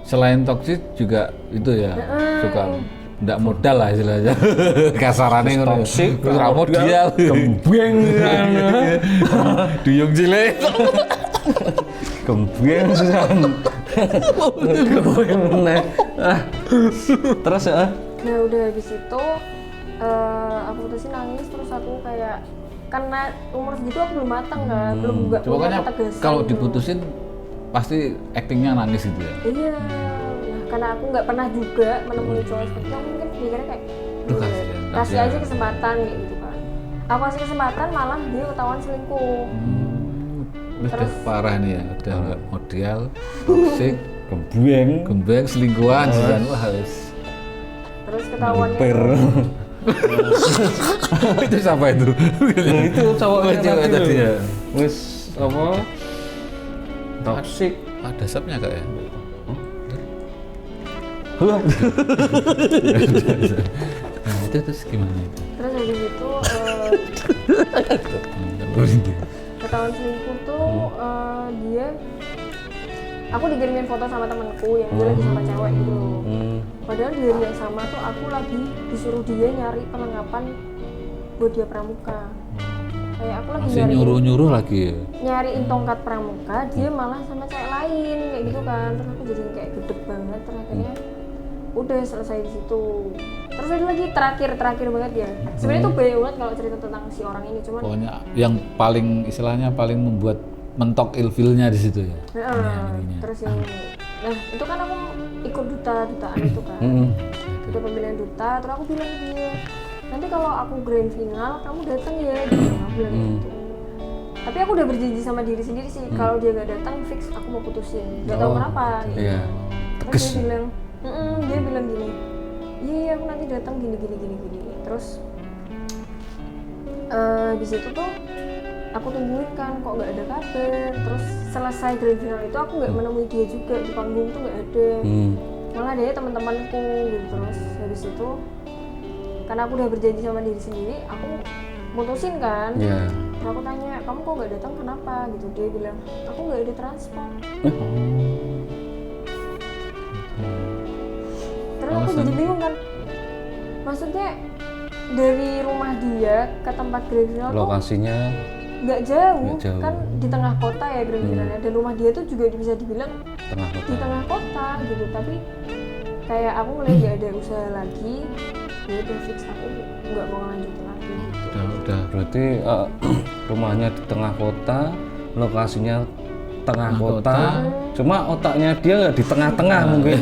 Selain toksik juga itu ya suka enggak modal lah istilahnya. Kasarannya ngono. Toksik, Ora modal. Gembeng. Duyung cilik. Gembeng susah. Gembeng meneh. Terus ya? nah udah habis itu aku putusin nangis terus aku kayak karena umur segitu aku belum matang kan belum nggak Coba punya kan ketegasan kalau gitu. diputusin pasti aktingnya nangis gitu ya. Iya, nah karena aku nggak pernah juga menemui cowok seperti itu, aku mungkin mikirnya kayak Duh, kasihan, kasih kasihan. aja kesempatan kayak gitu kan. Aku kasih kesempatan malah dia ketahuan selingkuh. Udah parah nih ya, udah model, toxic, Gembueng. gembeng, selingkuhan, dan wah harus. Terus ketahuannya Itu siapa itu? Nah, itu cowoknya Cewek tadi tadi loh. ya. Wis apa? Toxic. Ada sapnya kak ya? Wah. Nah, itu terus gimana itu? terus habis itu ketahuan selingkuh tuh dia aku dikirimin foto sama temanku yang dia lagi sama cewek gitu. Padahal di hari yang sama tuh aku lagi disuruh dia nyari perlengkapan buat dia pramuka. Kayak aku lagi Masih nyuruh-nyuruh lagi ya? nyariin tongkat pramuka, dia malah sama cewek lain kayak gitu kan. Terus aku jadi kayak gedeg banget, terus akhirnya udah selesai di situ. Terus ada lagi terakhir banget ya. Sebenarnya tuh banyak banget kalau cerita tentang si orang ini, cuman Pokoknya yang paling istilahnya paling membuat mentok ilfilnya di situ ya. terus yang nah itu kan aku ikut dutaan itu kan. Udah pemilihan duta, terus aku bilang ke dia, nanti kalau aku grand final kamu datang ya gitu. Aku bilang gitu. Tapi aku udah berjanji sama diri sendiri sih, kalau dia nggak datang fix aku mau putusin. Gak tahu kenapa gitu. Iya. Terus dia bilang gini, iya aku nanti datang gini. Terus di situ tuh aku tungguin kan, kok nggak ada kabar. Terus selesai grand final itu aku nggak menemui dia juga di panggung tuh nggak ada. Malah ada ya teman-temanku gitu. Terus habis itu karena aku udah berjanji sama diri sendiri, aku mutusin kan. Iya. Terus aku tanya, kamu kok nggak datang kenapa gitu. Dia bilang, aku nggak ada transfer. Terus aku jadi bingung kan, maksudnya dari rumah dia ke tempat grand final tuh Lokasinya nggak jauh, Nggak jauh. kan di tengah kota ya grand finalnya. Dan rumah dia tuh juga bisa dibilang tengah kota. di tengah kota gitu. Tapi kayak aku ngeliat dia ada usaha lagi, ya udah fix aku nggak mau lanjutin lagi gitu. Udah. Berarti rumahnya di tengah kota, lokasinya tengah kota. Cuma otaknya dia nggak di tengah-tengah mungkin.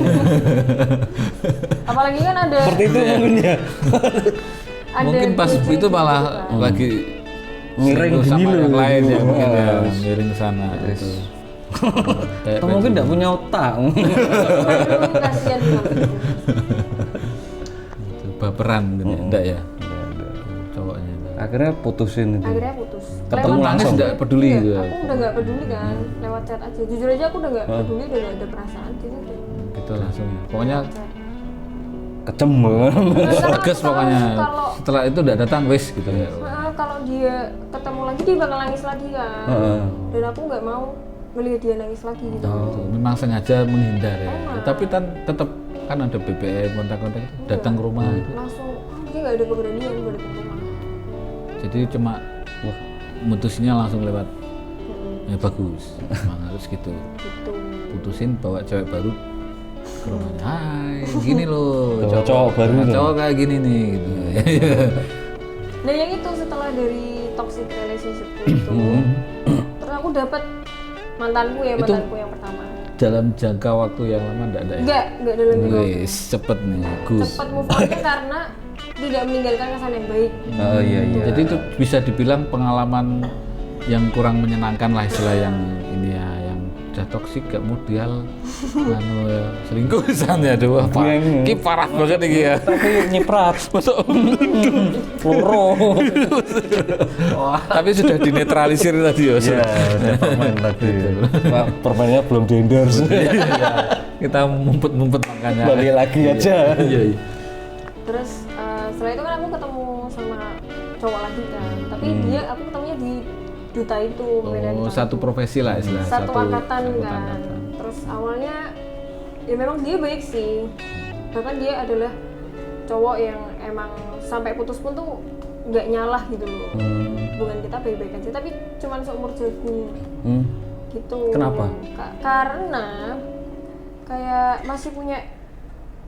Apalagi kan ada Seperti itu mungkin ya. ada Mungkin pas kucing itu gitu malah kan. lagi Miring selingkuh sama gini yang loh. lain ya mungkin ya, Ah. miring ke sana gitu. Kayak Atau mungkin nggak punya otak. Aduh, kasihan banget. gitu, baperan gitu ya. Enggak ya cowoknya. Akhirnya putusin itu. Akhirnya putus. Ketemu Lewat- nangis langsung. enggak peduli Iya, gitu ya. aku udah nggak peduli kan, lewat chat aja. Jujur aja aku udah nggak peduli, udah nggak ada perasaan gitu. Gitu langsung ya. Pokoknya Kejem banget. tegas pokoknya. Kalau Setelah itu enggak datang wis gitu ya. kalau dia ketemu lagi dia bakal nangis lagi kan. Dan aku nggak mau ngelihat dia nangis lagi gitu. Tuh, memang sengaja menghindar ya. Tapi tetap kan ada BBM kontak-kontak datang ke rumah gitu. Langsung dia nggak ada keberanian buat datang ke rumah. Jadi cuma mutusnya langsung lewat. Ya bagus. Memang harus gitu. Gitu. Putusin bawa cewek baru ke rumahnya. Hai, gini loh. Bawa cowok baru loh. Cowok kayak gini nih gitu. Nah yang itu setelah dari toxic relationship itu, terus aku dapat mantanku yang pertama. Dalam jangka waktu yang lama enggak ada ya? Enggak dalam jangka waktu. Wis, cepet nih, Gus. Cepat move on-nya karena tidak meninggalkan kesan yang baik. Oh iya. Jadi itu bisa dibilang pengalaman yang kurang menyenangkan lah istilah yang ini ya, yang udah toksik gak modal anu ya, selingkuh misalnya aduh apa Iya. ini parah banget ini ya. Tapi nyiprat. Masuk Loro. tapi sudah dinetralisir tadi ya. Iya, udah permain tadi. Pak, permainnya belum di-endorse. Kita mumpet-mumpet makanya. Balik lagi aja. Iya, iya. Terus setelah itu kan aku ketemu sama cowok lagi kan, tapi aku ketemunya di duta itu. pembinaan Oh, duta satu itu. profesi lah istilah. Satu angkatan satu kan. angkatan. Terus awalnya ya memang dia baik sih, bahkan dia adalah cowok yang emang sampai putus pun tuh nggak nyalah gitu loh. Hubungan kita baik-baik aja, tapi cuman seumur jagung gitu. Kenapa? Karena kayak masih punya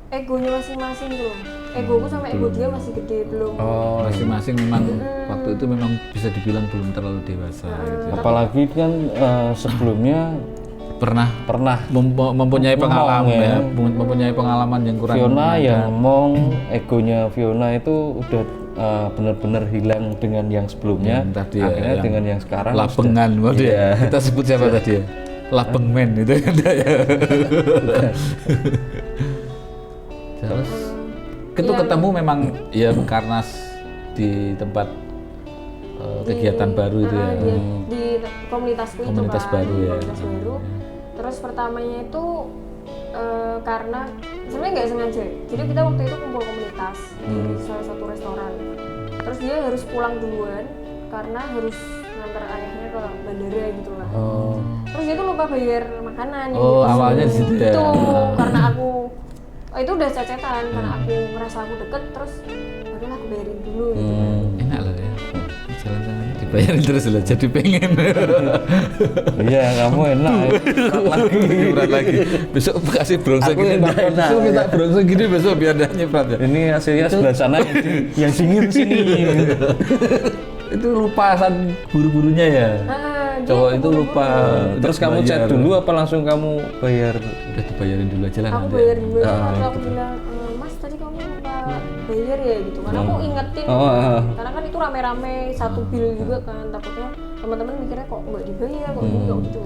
egonya masing-masing tuh. Egoku sama ego dia masih gede belum. Oh, Masing-masing memang waktu itu memang bisa dibilang belum terlalu dewasa gitu. apalagi kan sebelumnya pernah pernah mempunyai pengalaman Ngomong, ya, ya. mempunyai pengalaman yang kurang Fiona menyenangkan. yang ngomong, egonya Fiona itu udah benar-benar hilang dengan yang sebelumnya. Yang tadi ya, akhirnya yang dengan yang sekarang Labengan sudah- waduh ya. Iya. Kita sebut siapa tadi ya? Labengmen itu kan ya. Terus itu Yang- ketemu memang ya karena di tempat kegiatan baru itu ya. di komunitasku Komunitas itu kan, baru ya. komunitas baru. Terus pertamanya itu karena sebenarnya nggak sengaja, jadi kita waktu itu kumpul komunitas di salah satu restoran. Terus dia harus pulang duluan karena harus ngantar ayahnya ke bandara gitu lah. Terus dia tuh lupa bayar makanan. Oh, gitu. awalnya di situ ya. Itu karena aku itu udah cacetan karena aku ngerasa aku deket, terus padahal aku bayarin dulu gitu kan. Enak lah ya. Jalan-jalan dibayarin terus lah, jadi pengen. Iya, kamu enak. Berat lagi. Besok kasih bronze Aku gini, enak, enak, besok minta bronze gini besok biar dia nyeprat ya. Ini hasilnya sebelah sana yang dingin sini. Itu lupa saat buru-burunya ya. Dia Cowok itu lupa. Terus kamu bayar. chat dulu apa langsung kamu bayar? Udah dibayarin dulu aja lah aku nanti. bayar dulu Ah, terus aku bilang mas tadi kamu lupa bayar ya gitu karena aku ingetin Oh, karena kan itu rame-rame satu bill juga kan, takutnya teman-teman mikirnya kok nggak dibayar kok gini kok gitu.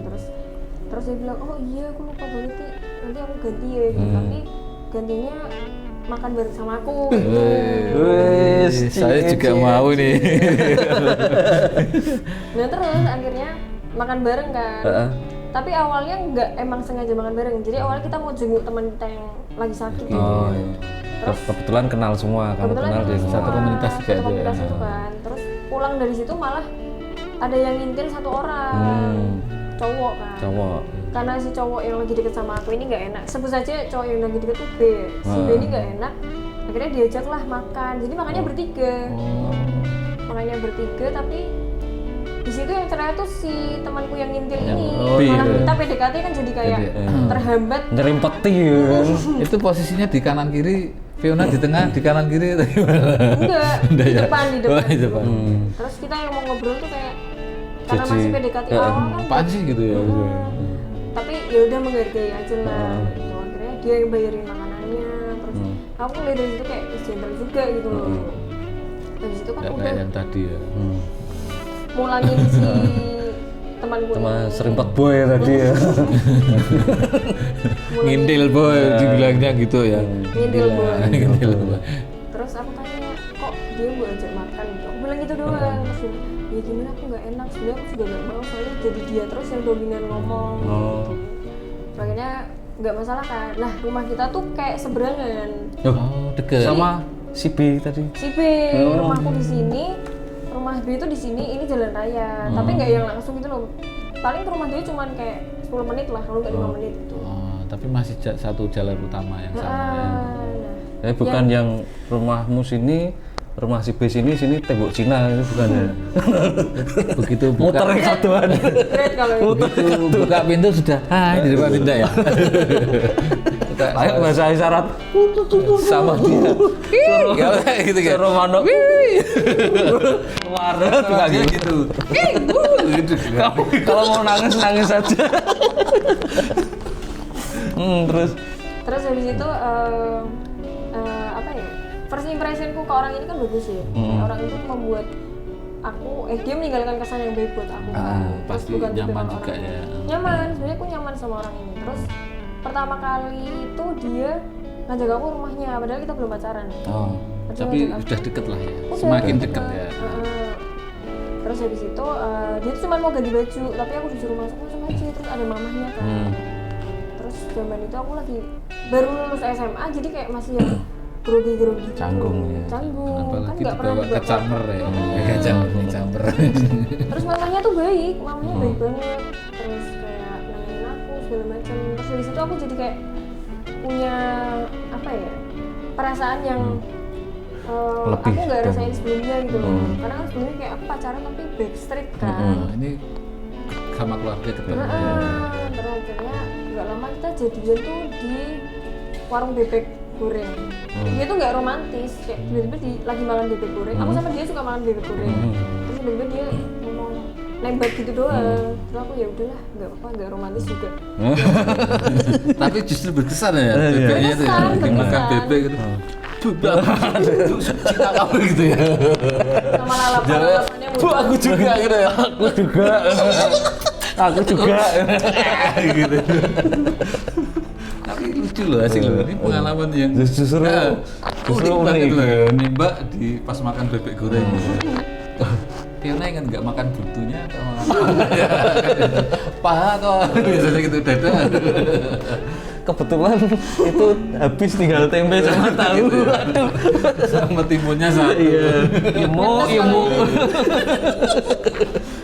Terus dia bilang oh iya aku lupa banget nih, nanti aku ganti ya gitu. Tapi gantinya makan bareng sama aku gitu. Wes, Saya juga mau nih. Nah terus akhirnya makan bareng kan. Tapi awalnya nggak emang sengaja makan bareng, jadi awalnya kita mau jenguk teman kita yang lagi sakit gitu. Oh, iya. Kebetulan kenal semua, kamu Kebetulan kenal dia semua, satu komunitas juga satu itu ya. komunitas itu kan. Terus pulang dari situ malah ada yang ngintil satu orang, cowok kan. cowok. Karena si cowok yang lagi deket sama aku ini nggak enak, sebut saja cowok yang lagi deket tuh B. Si B ini nggak enak, akhirnya diajak lah makan. Jadi makannya bertiga, makannya bertiga. Tapi di situ yang cerai tuh si temanku yang ngintil ini malah kita PDKT kan jadi kayak terhambat. Nyerimpeti ya. Itu posisinya di kanan kiri, Fiona di tengah, di kanan kiri atau gimana? Enggak, di depan, di depan. Oh, di depan. Terus kita yang mau ngobrol tuh kayak karena Jadi, masih PDKT awal kan. Apaan sih gitu ya? Tapi ya udah menghargai aja lah. Gitu. Akhirnya dia yang bayarin makanannya. Terus aku lihat dari situ kayak gentle juga gitu loh. Dari situ kan Nggak udah kayak yang tadi ya. mulangin si temanku Sama ini. serimpet boy tadi ya. Ngintil boy, dibilangnya gitu ya. Ngintil boy. Ngintil boy. Terus aku tanya, kok dia mau ajak makan gitu? Aku bilang gitu doang. Terus dia, ya gimana aku nggak enak, sebenarnya aku juga nggak mau soalnya jadi dia terus yang dominan ngomong. Gitu. Akhirnya nggak masalah kan. Nah rumah kita tuh kayak seberangan. Oh, deket. Sama si B tadi. Si B, rumahku di sini, rumah B itu di sini, ini jalan raya. Tapi nggak yang langsung gitu loh. Paling ke rumah dia cuman kayak 10 menit lah, kalau nggak 5 menit gitu. Oh, tapi masih satu jalan utama yang sama ya. Nah, Bukan yang rumahmu sini, rumah si B sini tembok Cina itu bukan ya. Begitu buka, Muter satuan. great kalau itu. begitu buka pintu sudah hai di depan pintu ya. Buka Ayo bahasa isyarat. sama dia. Kalau kayak gitu kan. Suruh manuk. Keluar Juga gitu. Gitu. Kalau mau nangis aja. Terus Terus habis itu apa ya? First impressionku ke orang ini kan bagus ya. Kayak orang itu membuat aku dia meninggalkan kesan yang baik buat aku. Terus pasti bukan nyaman tipikal juga orang. ya. Nyaman, sebenarnya aku nyaman sama orang ini. Terus pertama kali itu dia ngajak aku rumahnya, padahal kita belum pacaran. Dia Tapi ngajak aku. udah deket lah ya. Udah Semakin deket ya. Terus habis itu dia tuh cuma mau ganti baju, tapi aku disuruh masuk aja. Terus ada mamahnya kan. Terus zaman itu aku lagi baru lulus SMA, jadi kayak masih yang grogi-grogi. Canggung ya. Canggung. Apalagi nggak pernah dibawa ke dibawa. camer ya. Camer. Terus mamanya tuh baik, mamanya baik banget. Terus kayak nanyain aku segala macam. Terus dari situ aku jadi kayak punya apa ya, perasaan yang Lebih aku nggak dan- rasain sebelumnya gitu loh. Karena kan sebelumnya kayak aku pacaran tapi backstreet kan. Nah, ini sama keluarga deket. Terus akhirnya nggak lama kita jadian tuh di warung bebek goreng. Dia tuh nggak romantis, kayak tiba-tiba lagi makan bebek goreng. Aku sama dia suka makan bebek goreng. Terus tiba-tiba dia ngomong, nembak gitu doang. Terus aku ya udahlah, nggak apa-apa, nggak romantis juga. Tapi justru berkesan ya bebeknya itu ya. Berkesan, Dimakan berkesan. bebek gitu. Juga cinta kamu gitu ya. Sama lalapan-lalapannya muncul. Aku juga gitu ya. Aku juga. Gitu. Tapi lucu loh, asik loh. Ini pengalaman yang Justru unik banget unik. loh. Nembak di pas makan bebek goreng. Tiana kan nggak makan buntunya atau makan paha atau biasanya gitu dada. Kebetulan itu habis tinggal tempe sama tahu. Aduh. Sama timunnya satu. Iya. Ilmu.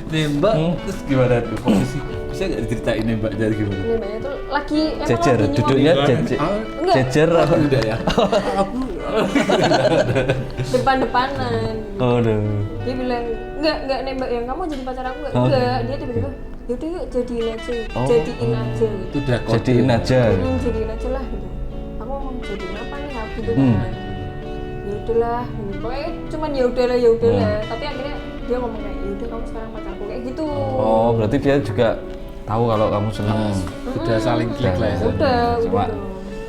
Nembak terus gimana tuh posisi? Bisa nggak diceritain nembak jadi gimana? Nembaknya tuh lagi emang Jejer, lagi duduknya nyuapin. jejer. Enggak. Jejer. Udah ya. Depan-depanan. Oh, no. Dia bilang enggak nembak yang kamu jadi pacar aku enggak. Oh. Enggak, dia tiba-tiba yaudah yuk jadiin aja, Oh. jadiin aja gitu. Itu udah kode. Jadiin aja. Jadiin aja lah gitu. Aku mau jadiin apa nih aku gitu Hmm. kan. Ya udahlah, pokoknya cuman ya udahlah. Tapi akhirnya dia ngomong kayak ya udah kamu sekarang pacarku kayak gitu. Oh, berarti dia juga tahu kalau kamu senang. Udah saling klik lah ya. Udah Cuma- gitu.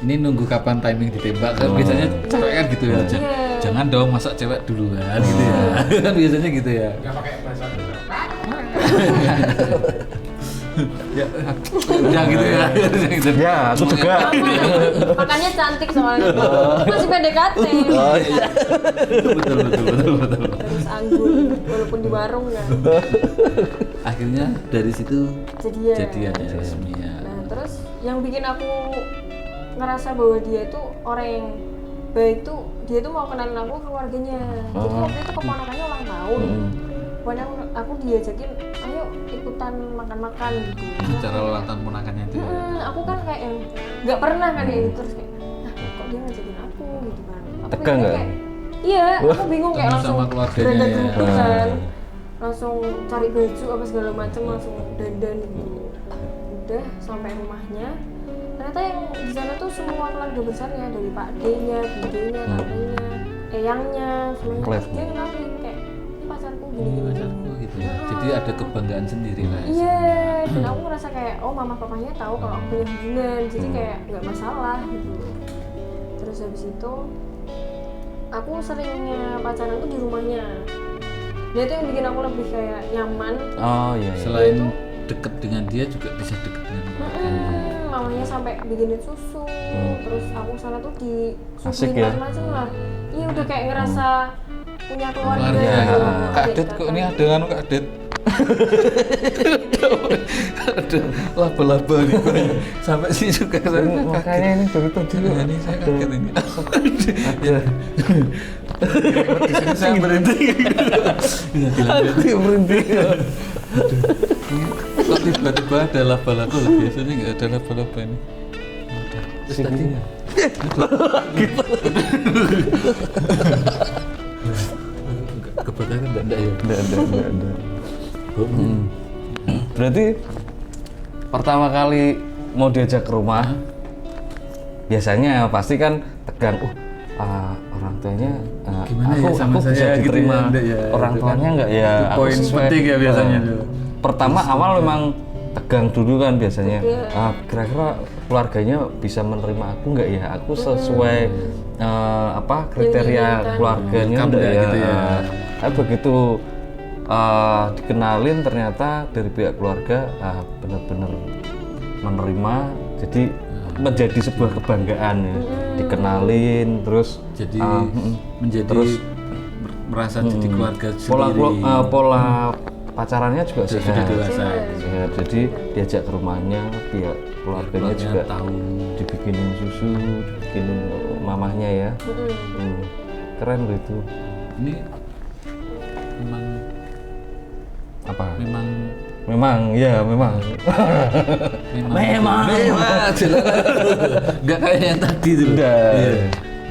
Ini nunggu kapan timing ditembak kan biasanya cewek kan gitu ya. Iya. Jangan dong masak cewek duluan gitu ya. Kan biasanya gitu ya. Ya, udah gitu ya. Ya, aku juga. Makanya cantik soalnya. Masih PDKT. Oh iya. Betul. Terus anggun walaupun di warung kan. Akhirnya dari situ Jadian. jadian ya resmi ya. Nah, terus yang bikin aku ngerasa bahwa dia itu orang yang baik tuh, dia tuh mau kenalin aku ke keluarganya. Jadi waktu itu keponakannya ulang tahun. Pokoknya aku diajakin, ayo ikutan makan-makan gitu. Cara ulang tahun ponakannya itu. Aku kan kayak yang nggak pernah kan kayak gitu, terus kayak, nah kok dia ngajakin aku gitu kan. Aku Tegang mikirnya nggak? kayak, iya, aku bingung kayak Ketemu langsung sama keluarganya berendam ya. kan. Langsung cari baju apa segala macam, langsung dandan gitu. Udah sampai rumahnya, ternyata yang di sana tuh semua keluarga besarnya, dari Pak D-nya, Budenya, tantenya, eyangnya, semuanya. Kelas. Dia kenalin kayak ini pacarku Ini gini. pacarku gitu. Jadi ada kebanggaan sendiri lah. ya. Iya, dan aku ngerasa kayak oh mama papanya tahu kalau aku punya hubungan, jadi kayak nggak masalah gitu. Terus habis itu aku seringnya pacaran tuh di rumahnya. Dia tuh yang bikin aku lebih kayak nyaman. Oh iya. Selain deket dengan dia juga bisa deket dengan keluarga. Mamanya sampai bikinin susu, terus aku sana tuh Asik disuguhin ya? macam-macam lah. Iya udah kayak ngerasa punya keluarga. Keluarga. gitu. Kak Det kok ini ada anu Kak Det. Ada laba-laba nih banyak. Sampai sih juga saya Makanya ini dari tadi kaget. Ini saya kaget ini. Ya. Di sini saya berhenti. Bisa dilanjut. Aku berhenti. Kok tiba-tiba ada laba-laba lah, biasanya nggak ada laba-laba ini. Terus tadi kebakaran enggak ya? Enggak. Berarti pertama kali mau diajak ke rumah, biasanya pasti kan tegang. Orang tuanya Gimana ya sama aku bisa saya gitu diterima ya, enggak ya, orang itu tuanya kan. enggak ya? Itu Aku poin sesuai. penting ya biasanya tuh. Pertama awal memang tegang dulu kan biasanya. Iya. Kira-kira keluarganya bisa menerima aku nggak ya? Aku sesuai kriteria diinginkan. keluarganya Welcome enggak nggak ya? gitu ya? Tapi begitu dikenalin ternyata dari pihak keluarga benar-benar menerima, jadi menjadi sebuah kebanggaan ya. Dikenalin terus Jadi menjadi terus merasa jadi keluarga pola sendiri. pola pacarannya juga Sudah sehat. dewasa. Sehat. Jadi diajak ke rumahnya, pihak keluarganya Keluarga juga tahu. dibikinin susu, dibikinin mamahnya ya. Keren gitu. Ini memang Apa? memang Memang jelas. Enggak kayak yang tadi tuh. Udah. Iya.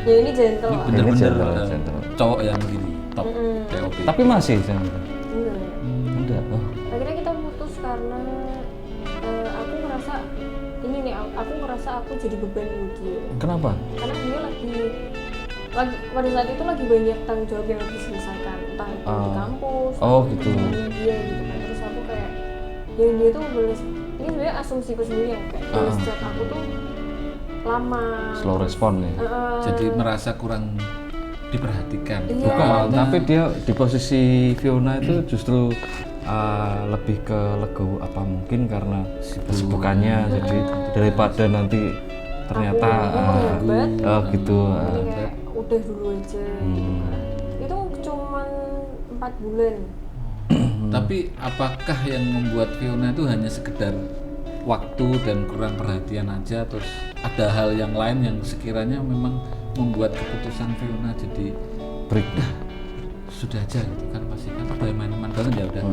Ya ini gentle. Ini lah. bener-bener gentle. cowok yang begini top TOP. Tapi masih jangan. Enggak ya. Udah. Oh. Akhirnya kita putus karena aku ngerasa ini nih, aku ngerasa aku jadi beban buat dia. Kenapa? Karena dia lagi pada saat itu lagi banyak tanggung jawab yang harus diselesaikan, entah itu di kampus, Oh, gitu. hubungannya dia gitu kan. Terus aku yang dia tuh balas, ini sebenarnya asumsiku sendiri ya, kayak balas chat aku tuh lama. Slow respon ya. Jadi merasa kurang diperhatikan. Iya. Bukan, tapi dia di posisi Fiona itu justru lebih ke legowo apa mungkin karena kesibukannya, jadi daripada nanti ternyata gitu. Jadi kayak udah dulu aja gitu kan. Itu cuman 4 bulan. Tapi apakah yang membuat Fiona itu hanya sekedar waktu dan kurang perhatian aja, terus ada hal yang lain yang sekiranya memang membuat keputusan Fiona jadi Break. sudah aja gitu kan, pasti kan udah main-main banget ya, udah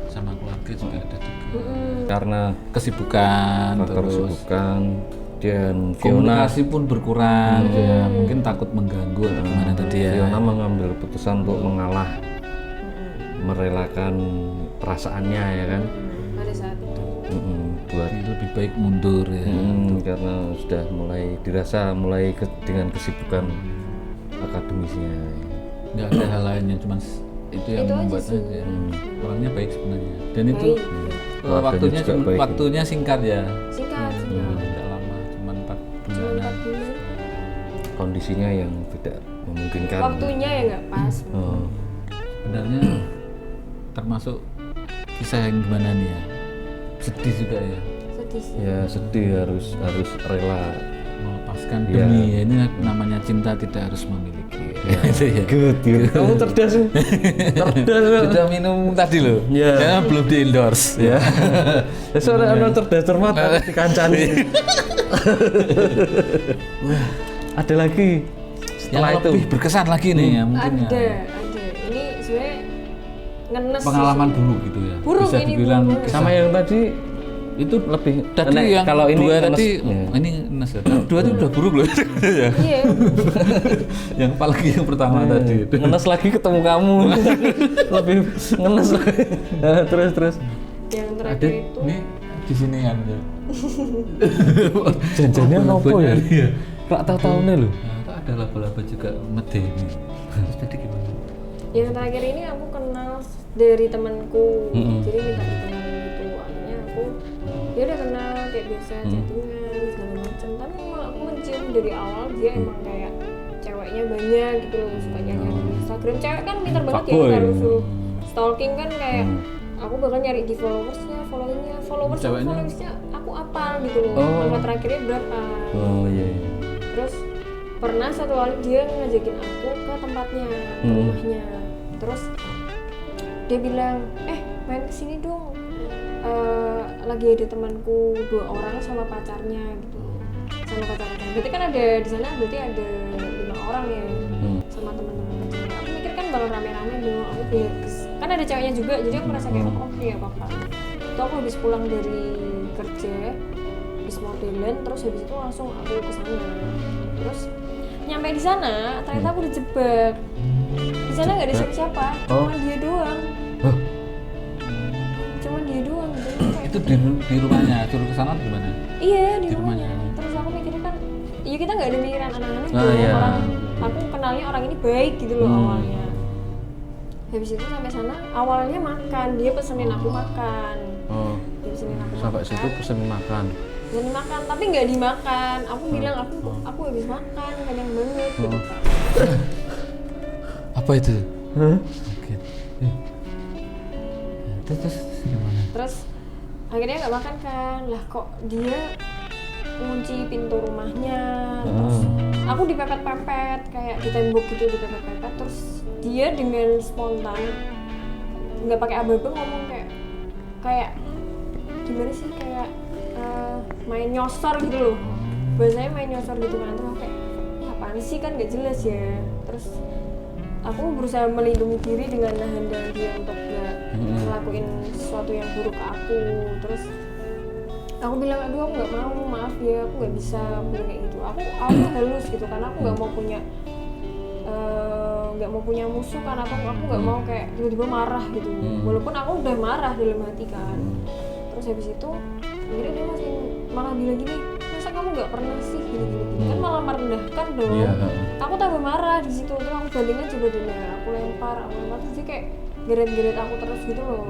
sama keluarga juga ada juga Karena kesibukan, faktor terus kesibukan dan Fiona komunikasi pun berkurang ya, mungkin takut mengganggu atau gimana tadi ya. Fiona mengambil keputusan untuk mengalah, merelakan perasaannya ya kan. Pada saat itu. Buat Lebih baik mundur ya. karena sudah mulai dengan kesibukan akademisnya. Nggak ada hal lainnya, cuma itu yang Itu aja membuat sih. aja. Orangnya baik sebenarnya. Dan itu Baik. Keluarganya juga baik. waktunya singkat ya. Singkat. Tidak lama, cuma 4 Cuma bulanan. 4 bulan. Kondisinya yang tidak memungkinkan. Waktunya ya nggak pas. Oh, Sebenarnya termasuk kisah yang gimana nih ya? Sedih juga ya. Sedih sih. ya sedih, harus rela. Melepaskan Iya. demi ini namanya cinta tidak harus memiliki. Itu ya. Good. Kamu cerdas sih. Cerdas. Sudah minum tadi loh. Iya. Karena belum di endorse ya. Soalnya anak cerdas cermat dikancani. Ada lagi Yang setelah itu. lebih berkesan lagi nih ya mungkin Ada. ya. Ini sebenarnya ngenes sih Pengalaman sebenarnya. buruk gitu ya. Buruk, Bisa ini dibilang buruk. kisah. Sama yang tadi itu lebih Tadi Nek, yang kalau ini dua ngenes- tadi ya. ini ngenes ya. Dua itu udah buruk loh. Ya. Iya. Yang apalagi yang pertama tadi itu. ngenes lagi ketemu kamu. Lebih ngenes lagi. Terus Yang Ada terakhir itu ini di sini kan ya. janjinya nopo ya? Iya. Rak tahu-tahunnya lho. Nah, ada laba-laba juga medeni. Terus tadi gimana? yang terakhir ini aku kenal dari temanku. Jadi minta dikenalin gitu. Akhirnya aku dia udah kenal kayak biasa chattingan segala macam. Tapi malah aku mencium dari awal dia emang kayak ceweknya banyak gitu loh, suka nyari di Instagram. Cewek kan pintar banget ya Fuckboy. kalau suruh stalking kan kayak aku bahkan nyari di followersnya, followersnya aku apal gitu loh. Angka terakhirnya berapa? Oh iya. Terus pernah satu kali dia ngajakin aku ke tempatnya, ke rumahnya. Terus dia bilang, main kesini dong. Lagi ada temanku 2 orang sama pacarnya gitu. Sama pacarnya. Berarti kan ada di sana berarti ada 5 orang ya. Sama teman-teman pacarnya. Aku mikir kan bakal rame-rame dong. Aku biar kan ada ceweknya juga, jadi aku merasa kayak oke ya apa-apa. Itu aku habis pulang dari kerja, habis modelan, terus habis itu langsung aku ke sana. Terus nyampe di sana ternyata aku dijebak. Di sana nggak ada siapa-siapa, cuma dia doang. Cuma dia doang. Jadi kayak, Itu di rumahnya, suruh ke sana atau gimana? iya di di rumahnya. rumahnya. Terus aku mikirnya kan, ya kita nggak ada pikiran aneh-aneh Ah, dong. iya. Aku kenalnya orang ini baik gitu loh awalnya. Habis itu sampai sana awalnya makan, dia pesenin aku makan. Oh, Dia pesenin aku sampai makan. situ pesen makan. Dan makan, tapi nggak dimakan. Aku bilang aku habis makan, kenyang banget gitu kan. Apa itu? Hah? Oke. Terus gimana? Terus akhirnya nggak makan kan, lah kok dia kunci pintu rumahnya. Terus aku dipepet-pepet kayak di tembok gitu, dipepet-pepet. Terus dia dengan spontan nggak pakai aba-aba ngomong kayak gimana sih, kayak main nyosor gitu loh. Bahasanya main nyosor gitu kan. Terus aku kayak apaan sih, kan nggak jelas ya. Terus aku berusaha melindungi diri dengan nahan dia untuk gak ngelakuin sesuatu yang buruk ke aku. Terus aku bilang, aduh aku nggak mau, maaf ya, aku nggak bisa bilang kayak gitu. Aku halus gitu karena aku nggak mau punya musuh kan. Aku nggak mau kayak tiba-tiba marah gitu. Walaupun aku udah marah dalam hati kan. Terus habis itu akhirnya dia malah bilang gini, masa kamu nggak pernah sih gini-gini. Kan malah merendahkan dong. Iya. Aku tambah marah di situ. Terus aku banding aja badannya, aku lempar terus dia kayak geret-geret aku terus gitu loh.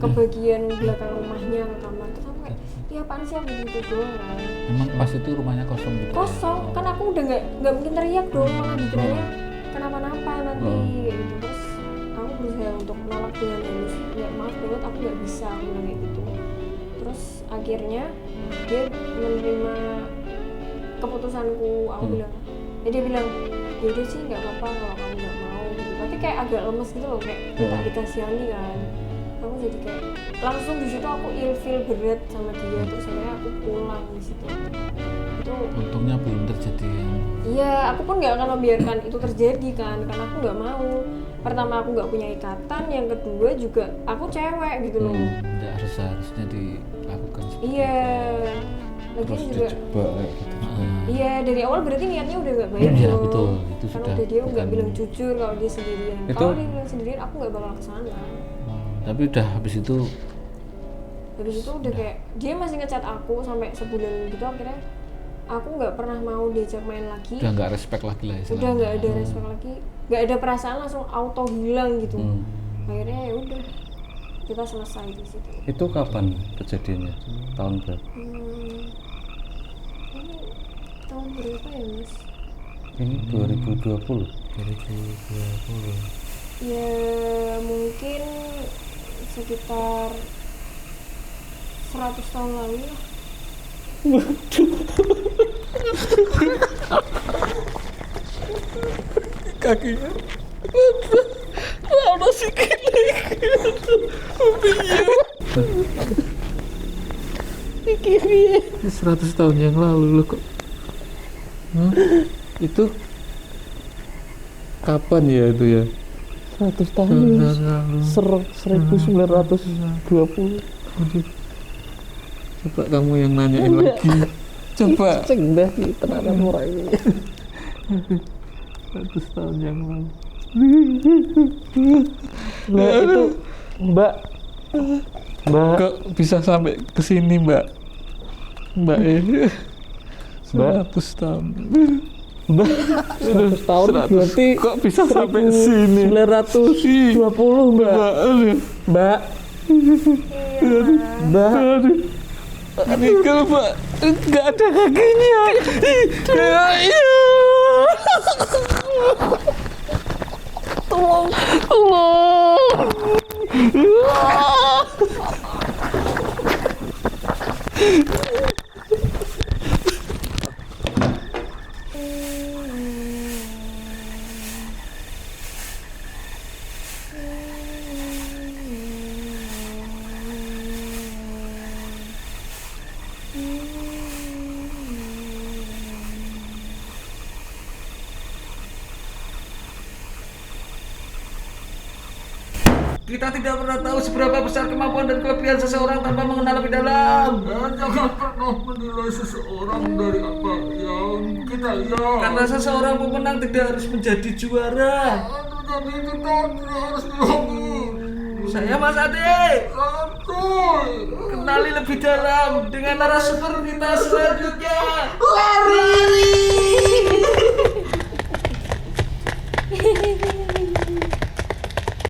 ke bagian belakang rumahnya ke kamar. Terus aku kayak, iya apaan sih aku gitu doang kan. Emang pas itu rumahnya kosong gitu? Kosong, kan aku udah nggak mungkin teriak dong, malah dikiranya kenapa-napa nanti gitu. Terus aku berusaha untuk menolak dengan halus, ya maaf banget aku nggak bisa, aku bilang kayak gitu. Terus akhirnya dia menerima keputusanku. Aku bilang, ya dia bilang yaudah sih nggak apa-apa kalau kamu nggak mau gitu. Tapi kayak agak lemes gitu loh, kayak minta dikasihani kan. Aku jadi kayak langsung di situ aku ilfeel berat sama dia. Terus akhirnya aku pulang di situ. Itu Untungnya belum terjadi yang iya, aku pun nggak akan membiarkan itu terjadi kan, karena aku nggak mau. Pertama aku nggak punya ikatan, yang kedua juga aku cewek gitu loh. tidak harusnya dilakukan seperti Iya, lagian juga. Dijebak kayak gitu. Iya, dari awal berarti niatnya udah nggak baik Iya, dong. betul. Itu Karena sudah udah dia nggak bukan- bilang jujur kalau dia sendirian. Itu- Kalau dia bilang sendirian, aku nggak bakal kesana. Tapi udah habis itu Habis itu udah kayak dia masih ngechat aku sampai sebulan gitu. Akhirnya aku nggak pernah mau diajak main lagi. udah nggak respect lagi lah Udah istilahnya. nggak ada respect lagi, nggak ada perasaan, langsung auto hilang gitu. Akhirnya ya udah kita selesai di situ. Itu kapan kejadiannya? Tahun berapa? Ini tahun berapa ya mas? Ini 2020. 2020. Ya mungkin sekitar 100 tahun lalu lah. Kakinya ada sikile. Piye? 100 tahun yang lalu lo kok. Hah? Itu kapan ya itu ya? 100 tahun. Tahun lalu. 1920. Aduh. Coba kamu yang nanyain lagi. Coba. Ceng dah tenanan orang ini. 100 tahun yang lalu. Nah itu Mbak Kok bisa sampai ke sini, Mbak? Mbak ya. 100 tahun. Mbak 100 tahun berarti Kok bisa sampai sini? 1920 Mbak. Mbak Mbak Ini kalau Mbak nggak ada kakinya. Tolong, tolong. kita tidak pernah tahu seberapa besar kemampuan dan kelebihan seseorang tanpa mengenal lebih dalam. Dan jangan pernah menilai seseorang dari apa yang kita lihat. Karena seseorang pemenang tidak harus menjadi juara. Tapi kita harus dibangun. Saya Mas Ade. Santuy. Kenali lebih dalam dengan narasumber kita selanjutnya. Lari.